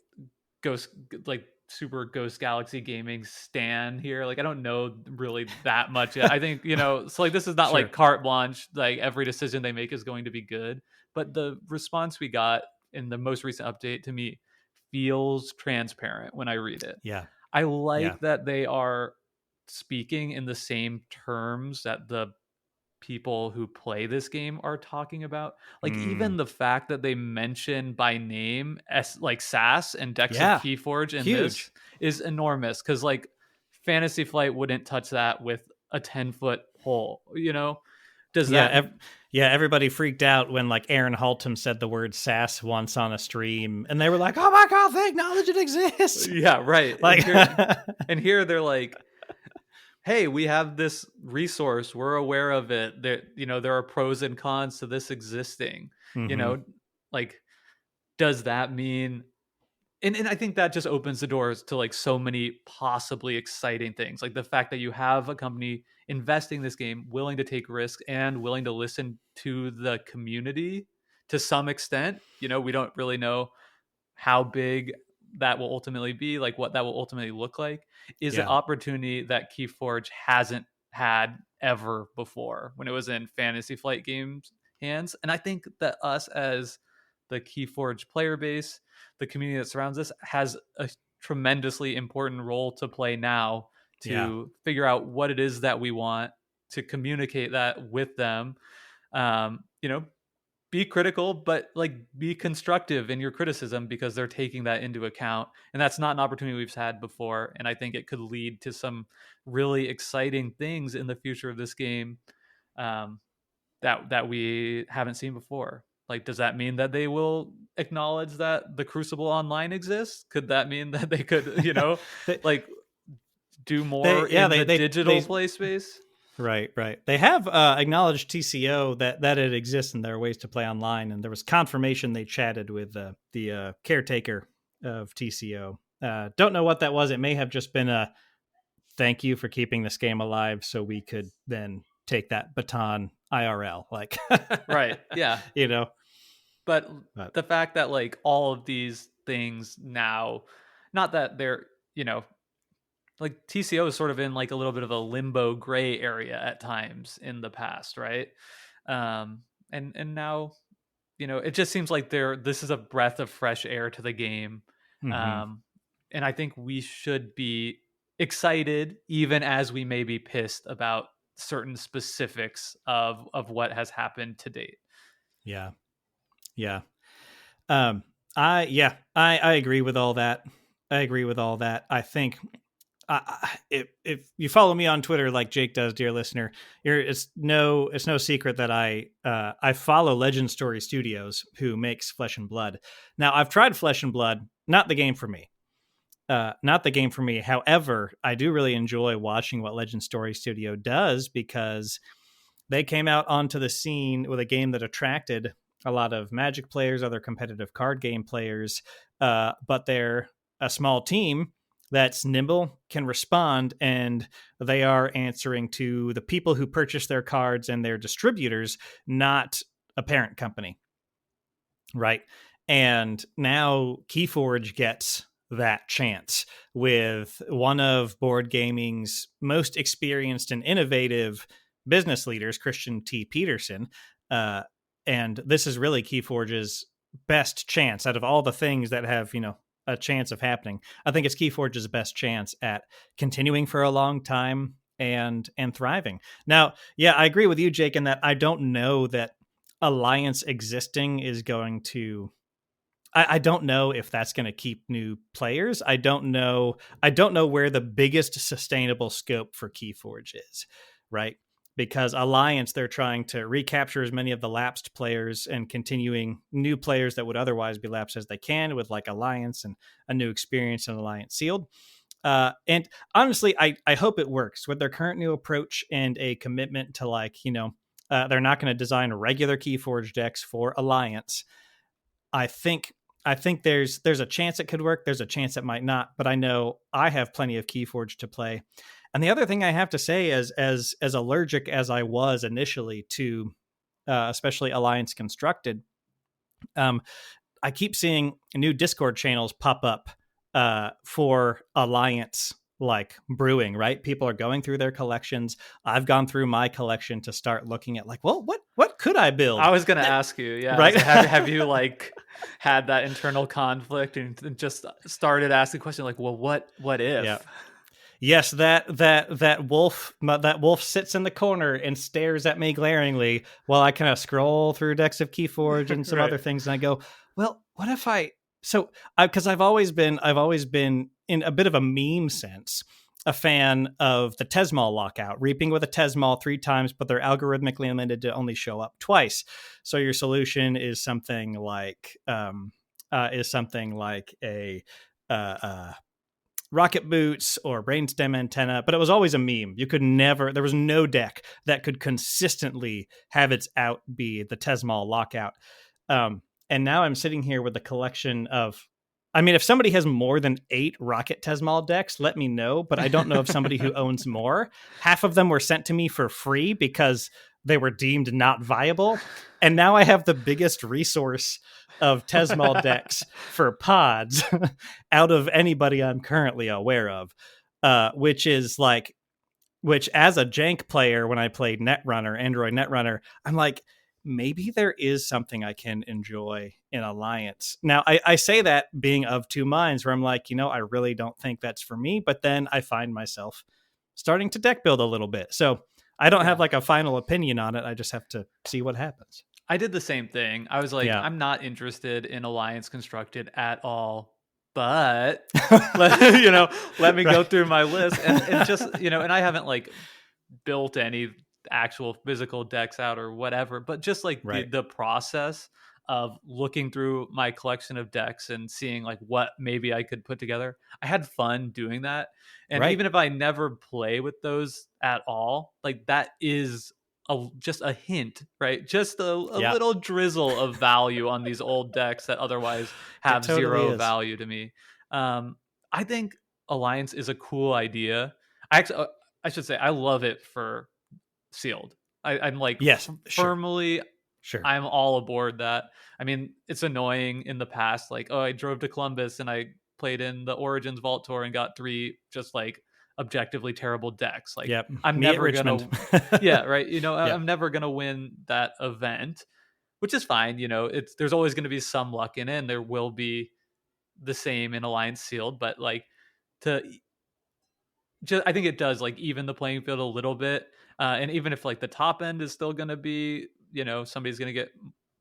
[SPEAKER 2] super Ghost Galaxy Gaming stan here. Like, I don't know really that much yet. I think, so like, this is not like carte blanche, like every decision they make is going to be good. But the response we got in the most recent update to me feels transparent when I read it.
[SPEAKER 1] Yeah.
[SPEAKER 2] I like that they are speaking in the same terms that the people who play this game are talking about. Like, even the fact that they mention by name like SAS and decks of KeyForge in this is enormous, because like Fantasy Flight wouldn't touch that with a 10-foot pole. Does that
[SPEAKER 1] everybody freaked out when like Aaron Haltom said the word SAS once on a stream, and they were like, oh my god, they acknowledge it exists.
[SPEAKER 2] Right.
[SPEAKER 1] Like,
[SPEAKER 2] and here they're like, hey, we have this resource, we're aware of it, there are pros and cons to this existing. Like, does that mean, and I think that just opens the doors to like so many possibly exciting things, like the fact that you have a company investing in this game, willing to take risks and willing to listen to the community to some extent. We don't really know how big that will ultimately be, like what that will ultimately look like, is an opportunity that KeyForge hasn't had ever before. When it was in Fantasy Flight Games, hands. And I think that us as the KeyForge player base, the community that surrounds us, has a tremendously important role to play now
[SPEAKER 1] Yeah.
[SPEAKER 2] to figure out what it is that we want, to communicate that with them. You know, be critical, but like be constructive in your criticism, because they're taking that into account. And that's not an opportunity we've had before. And I think it could lead to some really exciting things in the future of this game, um, that we haven't seen before. Like, does that mean that they will acknowledge that the Crucible Online exists? Could that mean that they could,
[SPEAKER 1] they,
[SPEAKER 2] like do more in the digital play space?
[SPEAKER 1] Right. They have acknowledged TCO that it exists and there are ways to play online. And there was confirmation they chatted with the caretaker of TCO. Don't know what that was. It may have just been a thank you for keeping this game alive so we could then take that baton IRL. Like,
[SPEAKER 2] right. Yeah. But the fact that like all of these things now, not that they're, like TCO is sort of in like a little bit of a limbo gray area at times in the past, right? And now, it just seems like this is a breath of fresh air to the game.
[SPEAKER 1] Mm-hmm.
[SPEAKER 2] And I think we should be excited, even as we may be pissed about certain specifics of what has happened to date.
[SPEAKER 1] Yeah. I agree with all that. I think if you follow me on Twitter like Jake does, dear listener, it's no secret that I follow Legend Story Studios, who makes Flesh and Blood. Now, I've tried Flesh and Blood, not the game for me. However, I do really enjoy watching what Legend Story Studio does, because they came out onto the scene with a game that attracted a lot of Magic players, other competitive card game players, but they're a small team that's nimble, can respond, and they are answering to the people who purchase their cards and their distributors, not a parent company. Right. And now KeyForge gets that chance with one of board gaming's most experienced and innovative business leaders, Christian T. Peterson. And this is really KeyForge's best chance out of all the things that have, a chance of happening. I think it's KeyForge's best chance at continuing for a long time and thriving. Now, yeah, I agree with you, Jake, in that I don't know that Alliance existing is going to, I don't know if that's going to keep new players. I don't know where the biggest sustainable scope for KeyForge is, right? Because Alliance, they're trying to recapture as many of the lapsed players and continuing new players that would otherwise be lapsed as they can, with like Alliance and a new experience in Alliance Sealed. And honestly, I hope it works with their current new approach and a commitment to they're not going to design regular KeyForge decks for Alliance. I think there's a chance it could work. There's a chance it might not, but I know I have plenty of KeyForge to play. And the other thing I have to say is, as allergic as I was initially to, especially Alliance Constructed, I keep seeing new Discord channels pop up for Alliance like brewing, right? People are going through their collections. I've gone through my collection to start looking at like, well, what could I build?
[SPEAKER 2] I was going to ask you, yeah,
[SPEAKER 1] right?
[SPEAKER 2] So have you like had that internal conflict and just started asking the question like, well, what if?
[SPEAKER 1] Yeah. Yes, that wolf sits in the corner and stares at me glaringly while I kind of scroll through decks of KeyForge and some
[SPEAKER 2] right.
[SPEAKER 1] other things, and I go, well, what if because I've always been in a bit of a meme sense a fan of the Tesmal lockout, reaping with a Tesmal 3 times, but they're algorithmically limited to only show up twice. So your solution is something like a rocket boots or brainstem antenna, but it was always a meme. There was no deck that could consistently have its out be the Tesmal lockout. And now I'm sitting here with a collection of, if somebody has more than 8 Rocket Tesmal decks, let me know, but I don't know of somebody who owns more. Half of them were sent to me for free because they were deemed not viable. And now I have the biggest resource of Tesmal decks for pods out of anybody I'm currently aware of, which as a jank player, when I played Netrunner, Android Netrunner, I'm like, maybe there is something I can enjoy in Alliance. Now, I say that being of two minds, where I'm like, I really don't think that's for me. But then I find myself starting to deck build a little bit. So I don't have like a final opinion on it. I just have to see what happens.
[SPEAKER 2] I did the same thing. I was like,
[SPEAKER 1] Yeah.
[SPEAKER 2] I'm not interested in Alliance Constructed at all. But let me go through my list and just, and I haven't like built any actual physical decks out or whatever, but just like the process of looking through my collection of decks and seeing like what maybe I could put together. I had fun doing that. And even if I never play with those at all, like that is just a hint, right? Just a little drizzle of value on these old decks that otherwise have zero value to me. I think Alliance is a cool idea. I should say I love it for sealed. I'm like firmly
[SPEAKER 1] sure.
[SPEAKER 2] I'm all aboard that. I mean, it's annoying in the past, like, I drove to Columbus and I played in the Origins Vault Tour and got 3 just like objectively terrible decks. Like, I'm never gonna right. I'm never gonna win that event, which is fine. There's always gonna be some luck in it, and there will be the same in Alliance Sealed, but like I think it does like even the playing field a little bit. And even if like the top end is still going to be, somebody's going to get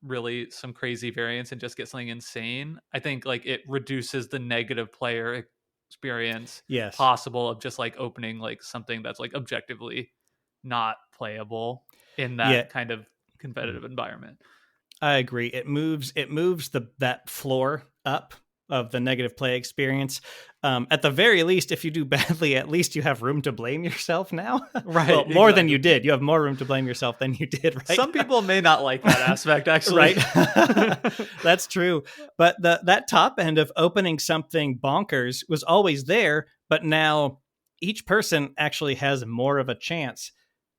[SPEAKER 2] really some crazy variance and just get something insane, I think like it reduces the negative player experience possible of just like opening like something that's like objectively not playable in that kind of competitive environment.
[SPEAKER 1] I agree. It moves that floor up of the negative play experience. At the very least, if you do badly, at least you have room to blame yourself now.
[SPEAKER 2] Right.
[SPEAKER 1] Well, more than you did. You have more room to blame yourself than you did, right?
[SPEAKER 2] Some people may not like that aspect, actually.
[SPEAKER 1] Right. That's true. But that top end of opening something bonkers was always there, but now each person actually has more of a chance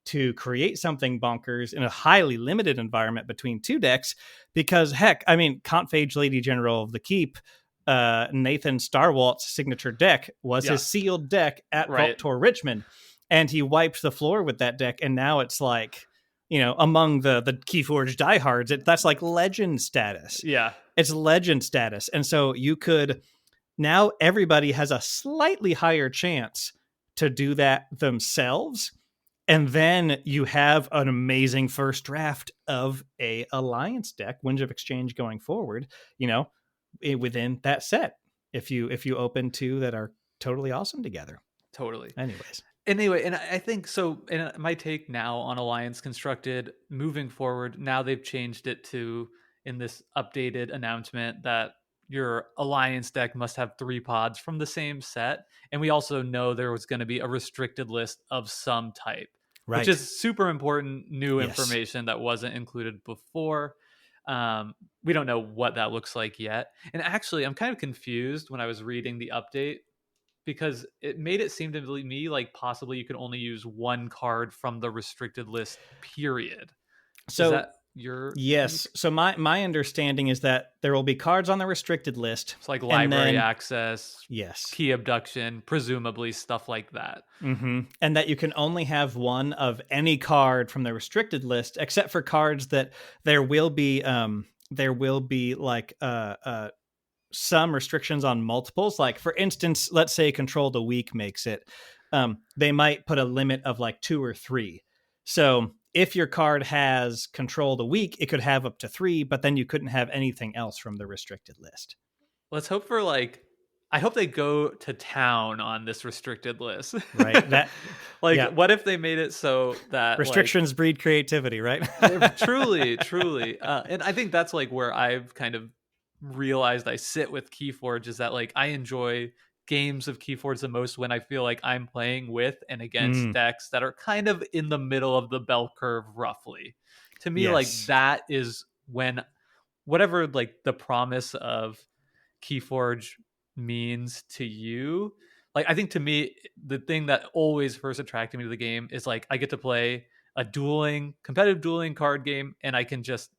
[SPEAKER 1] to create something bonkers in a highly limited environment between 2 decks, because heck, I mean, Confage Lady General of the Keep, Nathan Starwalt's signature deck was his sealed deck at Vault Tour Richmond, and he wiped the floor with that deck, and now it's like, among the KeyForge diehards, that's like legend status.
[SPEAKER 2] Yeah,
[SPEAKER 1] it's legend status. And so now everybody has a slightly higher chance to do that themselves. And then you have an amazing first draft of a Alliance deck, Winds of Exchange going forward, within that set. If you open 2 that are totally awesome together.
[SPEAKER 2] Totally.
[SPEAKER 1] Anyway,
[SPEAKER 2] and I think so. And my take now on Alliance Constructed moving forward, now they've changed it to, in this updated announcement, that your Alliance deck must have 3 pods from the same set. And we also know there was going to be a restricted list of some type. Which is super important new information that wasn't included before. We don't know what that looks like yet. And actually, I'm kind of confused when I was reading the update, because it made it seem to me like possibly you could only use 1 card from the restricted list, period.
[SPEAKER 1] So
[SPEAKER 2] is that your
[SPEAKER 1] So my understanding is that there will be cards on the restricted list.
[SPEAKER 2] It's like library access,
[SPEAKER 1] yes,
[SPEAKER 2] key abduction, presumably stuff like that.
[SPEAKER 1] Mm-hmm. And that you can only have 1 of any card from the restricted list, except for cards that there will be like some restrictions on multiples. Like, for instance, let's say Control the Weak makes it. They might put a limit of like 2 or 3. So if your card has Control the Weak, it could have up to 3, but then you couldn't have anything else from the restricted list.
[SPEAKER 2] Let's hope for I hope they go to town on this restricted list.
[SPEAKER 1] Right.
[SPEAKER 2] What if they made it so that
[SPEAKER 1] restrictions breed creativity, right?
[SPEAKER 2] Truly. And I think that's like where I've kind of realized I sit with KeyForge, is that like I enjoy games of KeyForge the most when I feel like I'm playing with and against decks that are kind of in the middle of the bell curve, roughly. To me, like that is when whatever like the promise of KeyForge means to you. Like, I think to me, the thing that always first attracted me to the game is like I get to play a competitive dueling card game, and I can just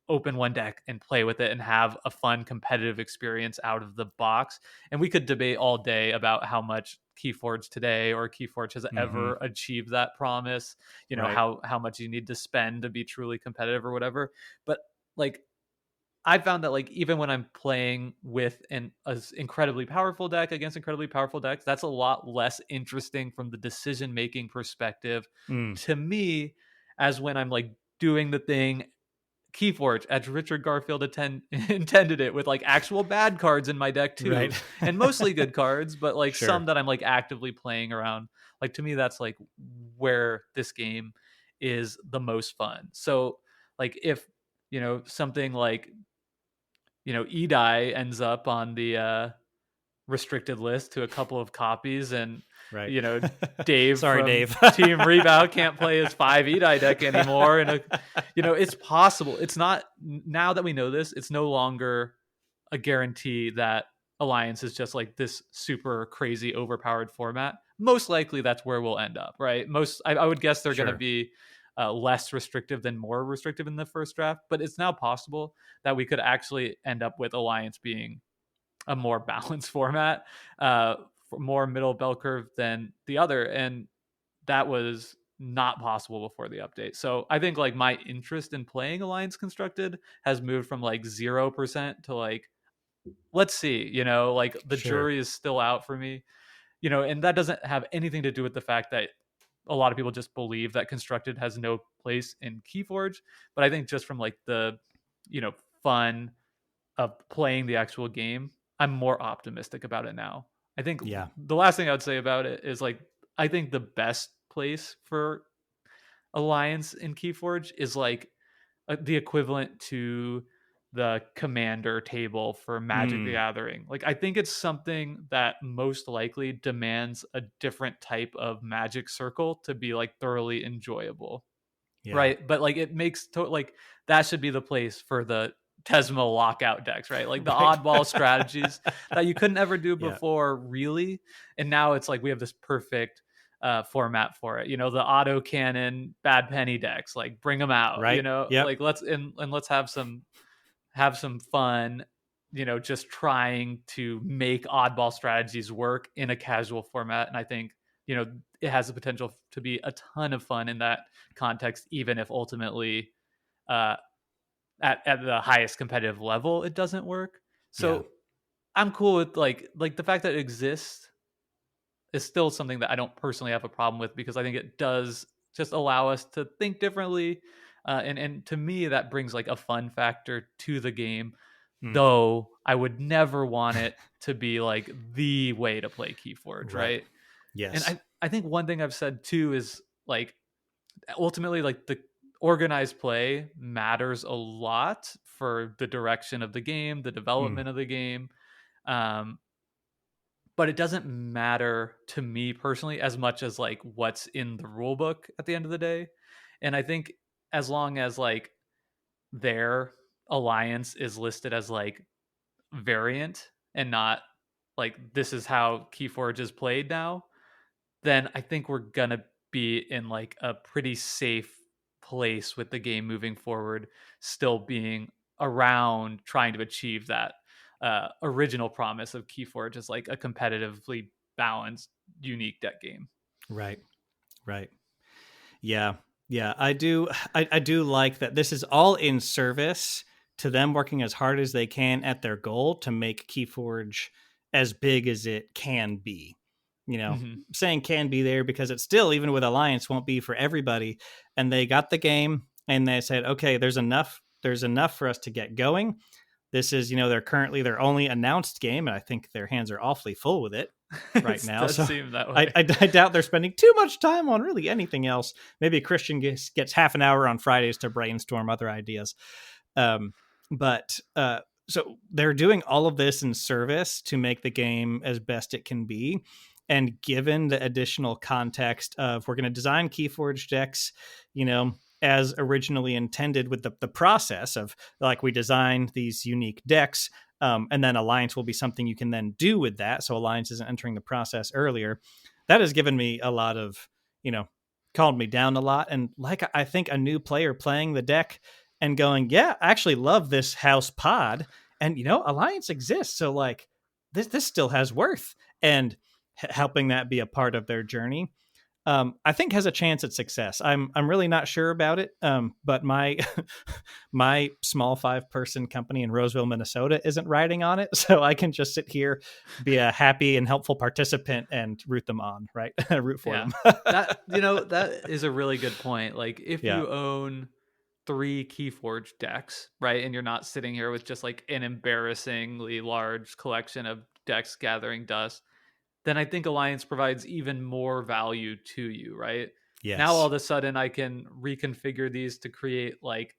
[SPEAKER 2] open one deck and play with it and have a fun competitive experience out of the box. And we could debate all day about how much KeyForge today or KeyForge has
[SPEAKER 1] Mm-hmm.
[SPEAKER 2] ever achieved that promise,
[SPEAKER 1] Right.
[SPEAKER 2] how much you need to spend to be truly competitive or whatever. But like, I found that like even when I'm playing with an incredibly powerful deck against incredibly powerful decks, that's a lot less interesting from the decision making perspective
[SPEAKER 1] Mm.
[SPEAKER 2] to me, as when I'm like doing the thing KeyForge as Richard Garfield intended it, with like actual bad cards in my deck
[SPEAKER 1] Right.
[SPEAKER 2] too, and mostly good cards, but like
[SPEAKER 1] Sure.
[SPEAKER 2] some that I'm like actively playing around. Like to me, that's like where this game is the most fun. So like if something like Edie ends up on the restricted list to a couple of copies, and
[SPEAKER 1] Right.
[SPEAKER 2] you know Dave
[SPEAKER 1] Sorry,
[SPEAKER 2] from
[SPEAKER 1] Dave.
[SPEAKER 2] Team Rebound can't play his 5 Edie deck anymore, and it's possible. It's not, now that we know this, it's no longer a guarantee that Alliance is just like this super crazy overpowered format. Most likely that's where we'll end up, right? I would guess they're going to
[SPEAKER 1] Sure.
[SPEAKER 2] be less restrictive than more restrictive in the first draft, but it's now possible that we could actually end up with Alliance being a more balanced format, more middle bell curve than the other, and that was not possible before the update. So I think like my interest in playing Alliance Constructed has moved from like 0% to like, let's see, like the
[SPEAKER 1] Sure.
[SPEAKER 2] jury is still out for me, and that doesn't have anything to do with the fact that a lot of people just believe that Constructed has no place in KeyForge, but I think just from like the fun of playing the actual game, I'm more optimistic about it now. I think
[SPEAKER 1] Yeah.
[SPEAKER 2] the last thing I would say about it is like, I think the best place for Alliance in KeyForge is like the equivalent to the commander table for Magic the
[SPEAKER 1] Mm.
[SPEAKER 2] Gathering. Like, I think it's something that most likely demands a different type of Magic circle to be like thoroughly enjoyable,
[SPEAKER 1] Yeah.
[SPEAKER 2] right? But like it makes like that should be the place for the Tesmo lockout decks, right? Like the
[SPEAKER 1] Right.
[SPEAKER 2] oddball strategies that you couldn't ever do
[SPEAKER 1] Yeah.
[SPEAKER 2] before, really. And now it's like we have this perfect format for it. The auto cannon bad penny decks, like bring them out.
[SPEAKER 1] Right. Yep.
[SPEAKER 2] Like let's have some fun. Just trying to make oddball strategies work in a casual format, and I think it has the potential to be a ton of fun in that context, even if ultimately uh, at the highest competitive level it doesn't work.
[SPEAKER 1] Yeah.
[SPEAKER 2] So I'm cool with like the fact that it exists is still something that I don't personally have a problem with, because I think it does just allow us to think differently, and to me that brings like a fun factor to the game.
[SPEAKER 1] Mm.
[SPEAKER 2] Though I would never want it to be like the way to play KeyForge,
[SPEAKER 1] Right.
[SPEAKER 2] right? And
[SPEAKER 1] Yes.
[SPEAKER 2] I think one thing I've said too is like ultimately like the organized play matters a lot for the direction of the game, the
[SPEAKER 1] Mm.
[SPEAKER 2] development of the game. Um, but it doesn't matter to me personally as much as like what's in the rule book at the end of the day. And I think as long as like their alliance is listed as like variant and not like this is how KeyForge is played now, then I think we're gonna be in like a pretty safe place with the game moving forward, still being around trying to achieve that original promise of KeyForge as like a competitively balanced, unique deck game.
[SPEAKER 1] Right. Right. Yeah. Yeah. I do like that this is all in service to them working as hard as they can at their goal to make KeyForge as big as it can be.
[SPEAKER 2] Mm-hmm.
[SPEAKER 1] Saying can be there because it's still, even with Alliance, won't be for everybody. And they got the game and they said, okay, there's enough for us to get going. This is, they're currently their only announced game, and I think their hands are awfully full with it right
[SPEAKER 2] It
[SPEAKER 1] now.
[SPEAKER 2] does
[SPEAKER 1] So
[SPEAKER 2] seem that
[SPEAKER 1] I,
[SPEAKER 2] way.
[SPEAKER 1] I, I doubt they're spending too much time on really anything else. Maybe Christian gets half an hour on Fridays to brainstorm other ideas. But so they're doing all of this in service to make the game as best it can be. And given the additional context of we're going to design KeyForge decks, as originally intended, with the process of like we designed these unique decks, and then Alliance will be something you can then do with that. So Alliance isn't entering the process earlier. That has given me a lot of, calmed me down a lot. And like I think a new player playing the deck, and going, yeah, I actually love this house pod, and Alliance exists, so like this still has worth, and helping that be a part of their journey, I think has a chance at success. I'm really not sure about it, but my my small 5-person company in Roseville, Minnesota, isn't riding on it, so I can just sit here, be a happy and helpful participant, and root them on, right? Root for them.
[SPEAKER 2] That is a really good point. Like if
[SPEAKER 1] Yeah.
[SPEAKER 2] you own 3 KeyForge decks, right, and you're not sitting here with just like an embarrassingly large collection of decks gathering dust, then I think Alliance provides even more value to you, right? Now all
[SPEAKER 1] Yes.
[SPEAKER 2] of a sudden I can reconfigure these to create like,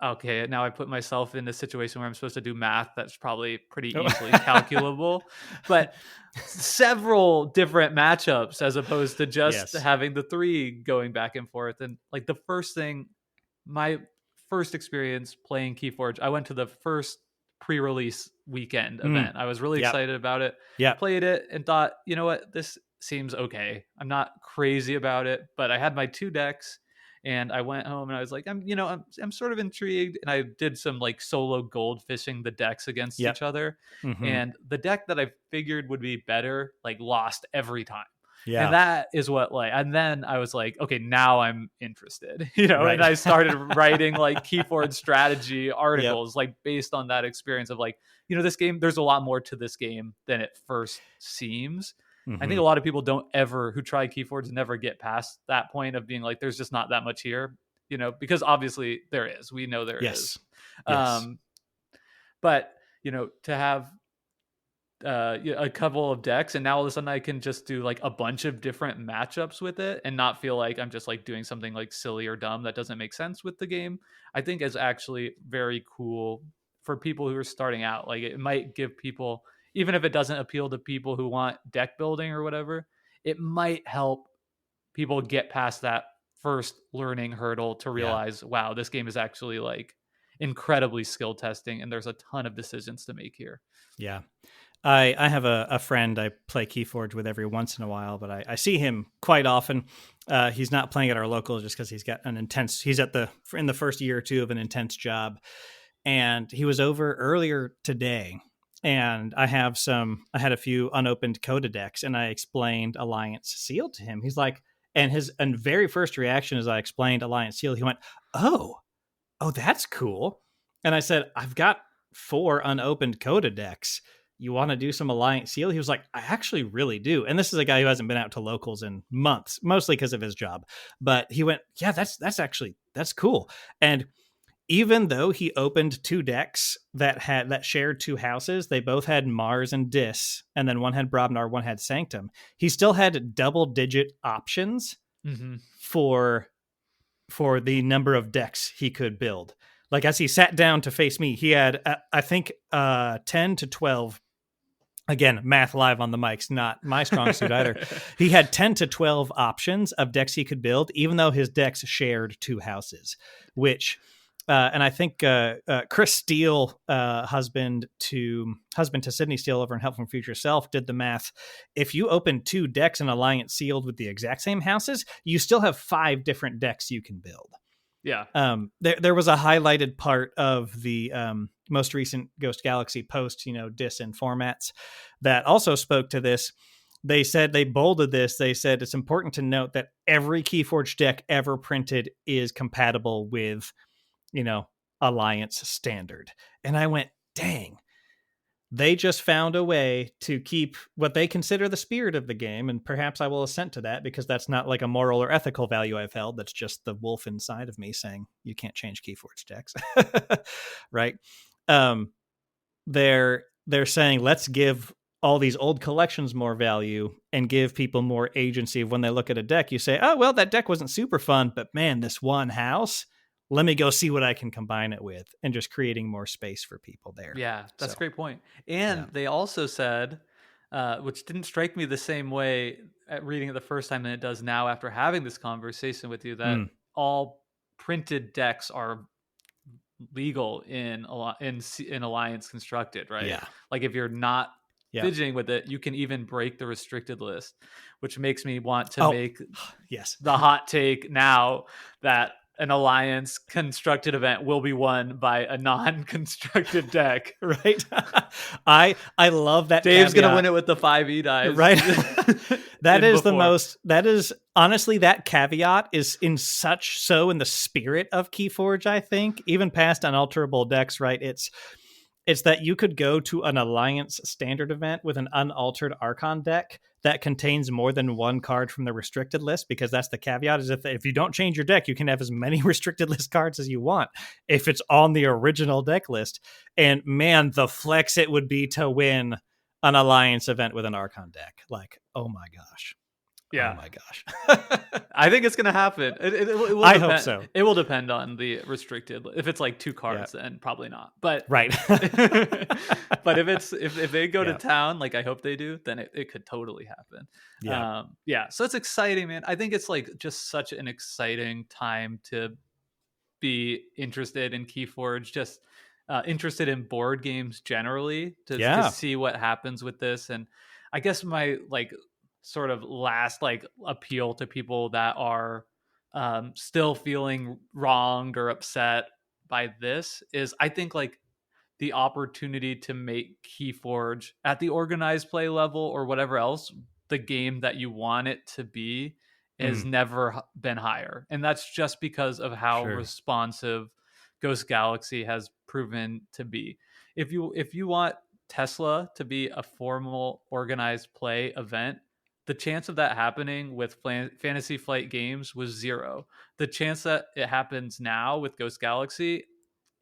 [SPEAKER 2] okay, now I put myself in a situation where I'm supposed to do math that's probably pretty
[SPEAKER 1] Oh.
[SPEAKER 2] easily calculable, but several different matchups as opposed to just
[SPEAKER 1] Yes.
[SPEAKER 2] having the 3 going back and forth. And like my first experience playing KeyForge, I went to the first pre-release weekend event. I was really
[SPEAKER 1] Yep.
[SPEAKER 2] excited about it.
[SPEAKER 1] Yep.
[SPEAKER 2] Played it and thought, you know what, this seems okay. I'm not crazy about it, but I had my 2 decks and I went home and I was like, I'm sort of intrigued. And I did some like solo gold fishing the decks against
[SPEAKER 1] Yep.
[SPEAKER 2] each other.
[SPEAKER 1] Mm-hmm.
[SPEAKER 2] And the deck that I figured would be better, like lost every time. And
[SPEAKER 1] Yeah.
[SPEAKER 2] that is what and then I was like, okay, now I'm interested,
[SPEAKER 1] Right.
[SPEAKER 2] and I started writing like KeyForge strategy
[SPEAKER 1] Yep.
[SPEAKER 2] articles, like based on that experience of like, this game, there's a lot more to this game than it first seems. I think
[SPEAKER 1] Mm-hmm.
[SPEAKER 2] a lot of people who try KeyForge never get past that point of being like, there's just not that much here, because obviously there is, we know there is.
[SPEAKER 1] Yes. Yes.
[SPEAKER 2] But, to have a couple of decks and now all of a sudden I can just do like a bunch of different matchups with it and not feel like I'm just like doing something like silly or dumb that doesn't make sense with the game, I think is actually very cool for people who are starting out. Like it might give people, even if it doesn't appeal to people who want deck building or whatever, it might help people get past that first learning hurdle to realize, wow, this game is actually like incredibly skill testing and there's a ton of decisions to make here.
[SPEAKER 1] Yeah. I have a friend I play KeyForge with every once in a while, but I see him quite often. He's not playing at our local just because he's got he's in the first year or two of an intense job. And he was over earlier today, and I had a few unopened Coda decks, and I explained Alliance Sealed to him. He's like, and his very first reaction as I explained Alliance Sealed, he went, oh, that's cool. And I said, I've got 4 unopened Coda decks. You want to do some Alliance Seal? He was like, I actually really do. And this is a guy who hasn't been out to locals in months, mostly because of his job. But he went, yeah, that's cool. And even though he opened 2 decks that shared 2 houses, they both had Mars and Dis, and then one had Brobnar, one had Sanctum. He still had double-digit options for the number of decks he could build. Like as he sat down to face me, he had I think 10 to 12. Again, math live on the mics, not my strong suit either. He had 10 to 12 options of decks he could build, even though his decks shared 2 houses, which, and I think Chris Steele, husband to Sydney Steele over in Help from Future Self, did the math. If you open 2 decks in Alliance Sealed with the exact same houses, you still have 5 different decks you can build.
[SPEAKER 2] Yeah.
[SPEAKER 1] There was a highlighted part of the most recent Ghost Galaxy post, Dis and formats that also spoke to this. They said, they bolded this. They said, it's important to note that every KeyForge deck ever printed is compatible with, Alliance standard. And I went, dang, they just found a way to keep what they consider the spirit of the game. And perhaps I will assent to that because that's not like a moral or ethical value I've held. That's just the wolf inside of me saying you can't change KeyForge decks. Right. They're saying, let's give all these old collections more value and give people more agency. When they look at a deck, you say, oh, well, that deck wasn't super fun, but man, this one house, let me go see what I can combine it with, and just creating more space for people there.
[SPEAKER 2] Yeah, that's a great point. And they also said, which didn't strike me the same way at reading it the first time than it does now after having this conversation with you, that all printed decks are legal in Alliance Constructed, right?
[SPEAKER 1] Yeah.
[SPEAKER 2] Like if you're not fidgeting with it, you can even break the restricted list, which makes me want to make
[SPEAKER 1] yes
[SPEAKER 2] the hot take now that an alliance constructed event will be won by a non-constructed deck.
[SPEAKER 1] Right. I love that.
[SPEAKER 2] Dave's
[SPEAKER 1] caveat.
[SPEAKER 2] gonna win it with the 5e dice.
[SPEAKER 1] Right. That is
[SPEAKER 2] before.
[SPEAKER 1] the most, that is honestly, that caveat is in the spirit of KeyForge, I think, even past unalterable decks, right? It's that you could go to an Alliance standard event with an unaltered Archon deck that contains more than one card from the restricted list, because that's the caveat, is if you don't change your deck, you can have as many restricted list cards as you want if it's on the original deck list. And man, the flex it would be to win an Alliance event with an Archon deck. Like, oh my gosh.
[SPEAKER 2] Yeah.
[SPEAKER 1] Oh my gosh.
[SPEAKER 2] I think it's going to happen. It will
[SPEAKER 1] I hope so.
[SPEAKER 2] It will depend on the restricted. If it's like 2 cards, then probably not. But
[SPEAKER 1] right.
[SPEAKER 2] But if they go to town, like I hope they do, then it could totally happen.
[SPEAKER 1] Yeah.
[SPEAKER 2] So it's exciting, man. I think it's like just such an exciting time to be interested in KeyForge, just interested in board games generally, to see what happens with this. And I guess my like sort of last like appeal to people that are still feeling wronged or upset by this is, I think like the opportunity to make KeyForge at the organized play level or whatever else, the game that you want it to be, has never been higher. And that's just because of how responsive Ghost Galaxy has proven to be. If you want Tesla to be a formal organized play event, the chance of that happening with Fantasy Flight Games was 0. The chance that it happens now with Ghost Galaxy,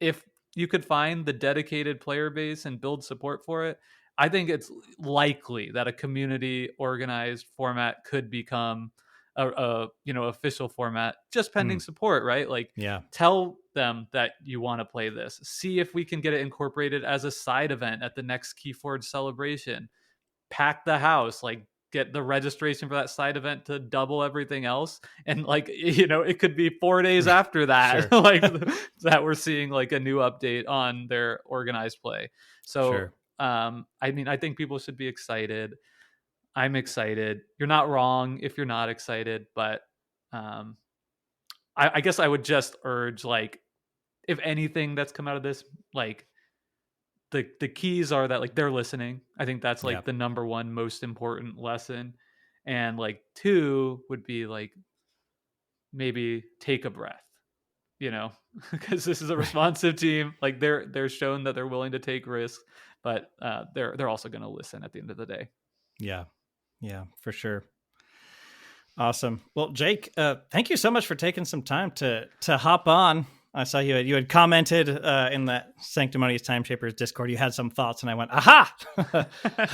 [SPEAKER 2] if you could find the dedicated player base and build support for it, I think it's likely that a community organized format could become a official format, just pending support, right? Like, tell them that you want to play this. See if we can get it incorporated as a side event at the next KeyForge celebration. Pack the house, like get the registration for that side event to double everything else, and like it could be 4 days after that like that we're seeing like a new update on their organized play. So I mean, I think people should be excited. I'm excited. You're not wrong if you're not excited, but I guess I would just urge, like, if anything that's come out of this, like the keys are that like they're listening. I think that's like the number one most important lesson. And like 2 would be like maybe take a breath, because this is a responsive team. Like they're shown that they're willing to take risks, but they're also going to listen at the end of the day.
[SPEAKER 1] Yeah, for sure. Awesome. Well, Jake, thank you so much for taking some time to hop on. I saw you had commented in that Sanctumonius Time Shapers Discord. You had some thoughts, and I went, "Aha!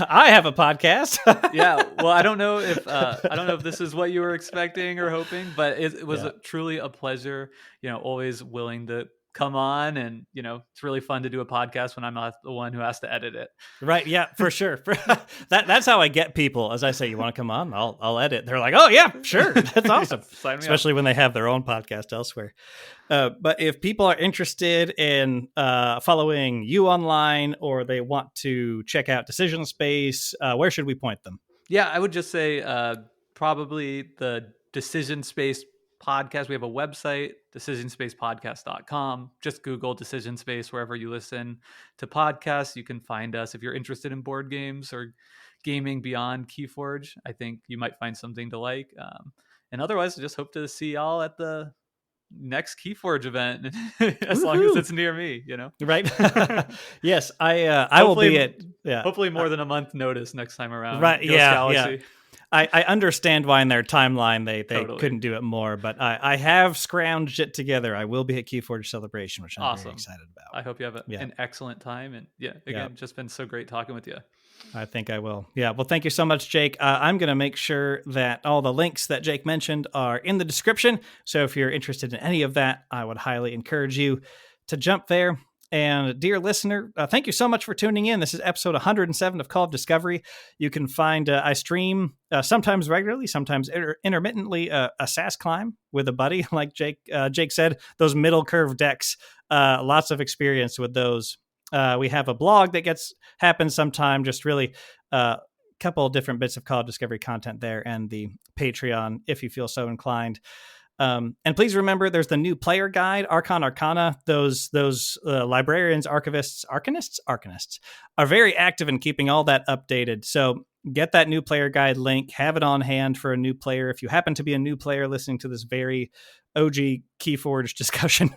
[SPEAKER 1] I have a podcast."
[SPEAKER 2] Yeah. Well, I don't know if this is what you were expecting or hoping, but it was truly a pleasure. Always willing to come on, and it's really fun to do a podcast when I'm not the one who has to edit it.
[SPEAKER 1] Right. Yeah, for sure. That's how I get people. As I say, you want to come on? I'll edit. They're like, oh yeah, sure. That's awesome. Especially when they have their own podcast elsewhere. But if people are interested in following you online, or they want to check out Decision Space, where should we point them?
[SPEAKER 2] Yeah, I would just say probably the Decision Space podcast. We have a website, decisionspacepodcast.com. Just Google Decision Space wherever you listen to podcasts. You can find us. If you're interested in board games or gaming beyond KeyForge, I think you might find something to like. And otherwise, I just hope to see y'all at the next KeyForge event, as long as it's near me,
[SPEAKER 1] Right. Yes, I will be at
[SPEAKER 2] hopefully more than a month notice next time around.
[SPEAKER 1] Right. Yeah. I understand why in their timeline they couldn't do it more, but I have scrounged it together. I will be at KeyForge Celebration, which I'm very excited about.
[SPEAKER 2] I hope you have an excellent time. And just been so great talking with you.
[SPEAKER 1] I think I will. Yeah. Well, thank you so much, Jake. I'm going to make sure that all the links that Jake mentioned are in the description. So if you're interested in any of that, I would highly encourage you to jump there. And dear listener, thank you so much for tuning in. This is episode 107 of Call of Discovery. You can find I stream sometimes regularly, sometimes intermittently a SAS climb with a buddy, like Jake said. Those middle curve decks, lots of experience with those. We have a blog that happens sometime, just really a couple of different bits of Call of Discovery content there, and the Patreon if you feel so inclined. And please remember, there's the new player guide, Archon Arcana. Those librarians, arcanists are very active in keeping all that updated. So get that new player guide link, have it on hand for a new player. If you happen to be a new player listening to this very OG KeyForge discussion,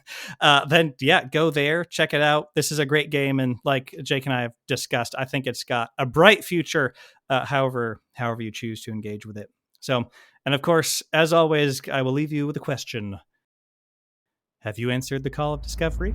[SPEAKER 1] then yeah, go there, check it out. This is a great game, and like Jake and I have discussed, I think it's got a bright future. However you choose to engage with it. So, and of course, as always, I will leave you with a question. Have you answered the call of discovery?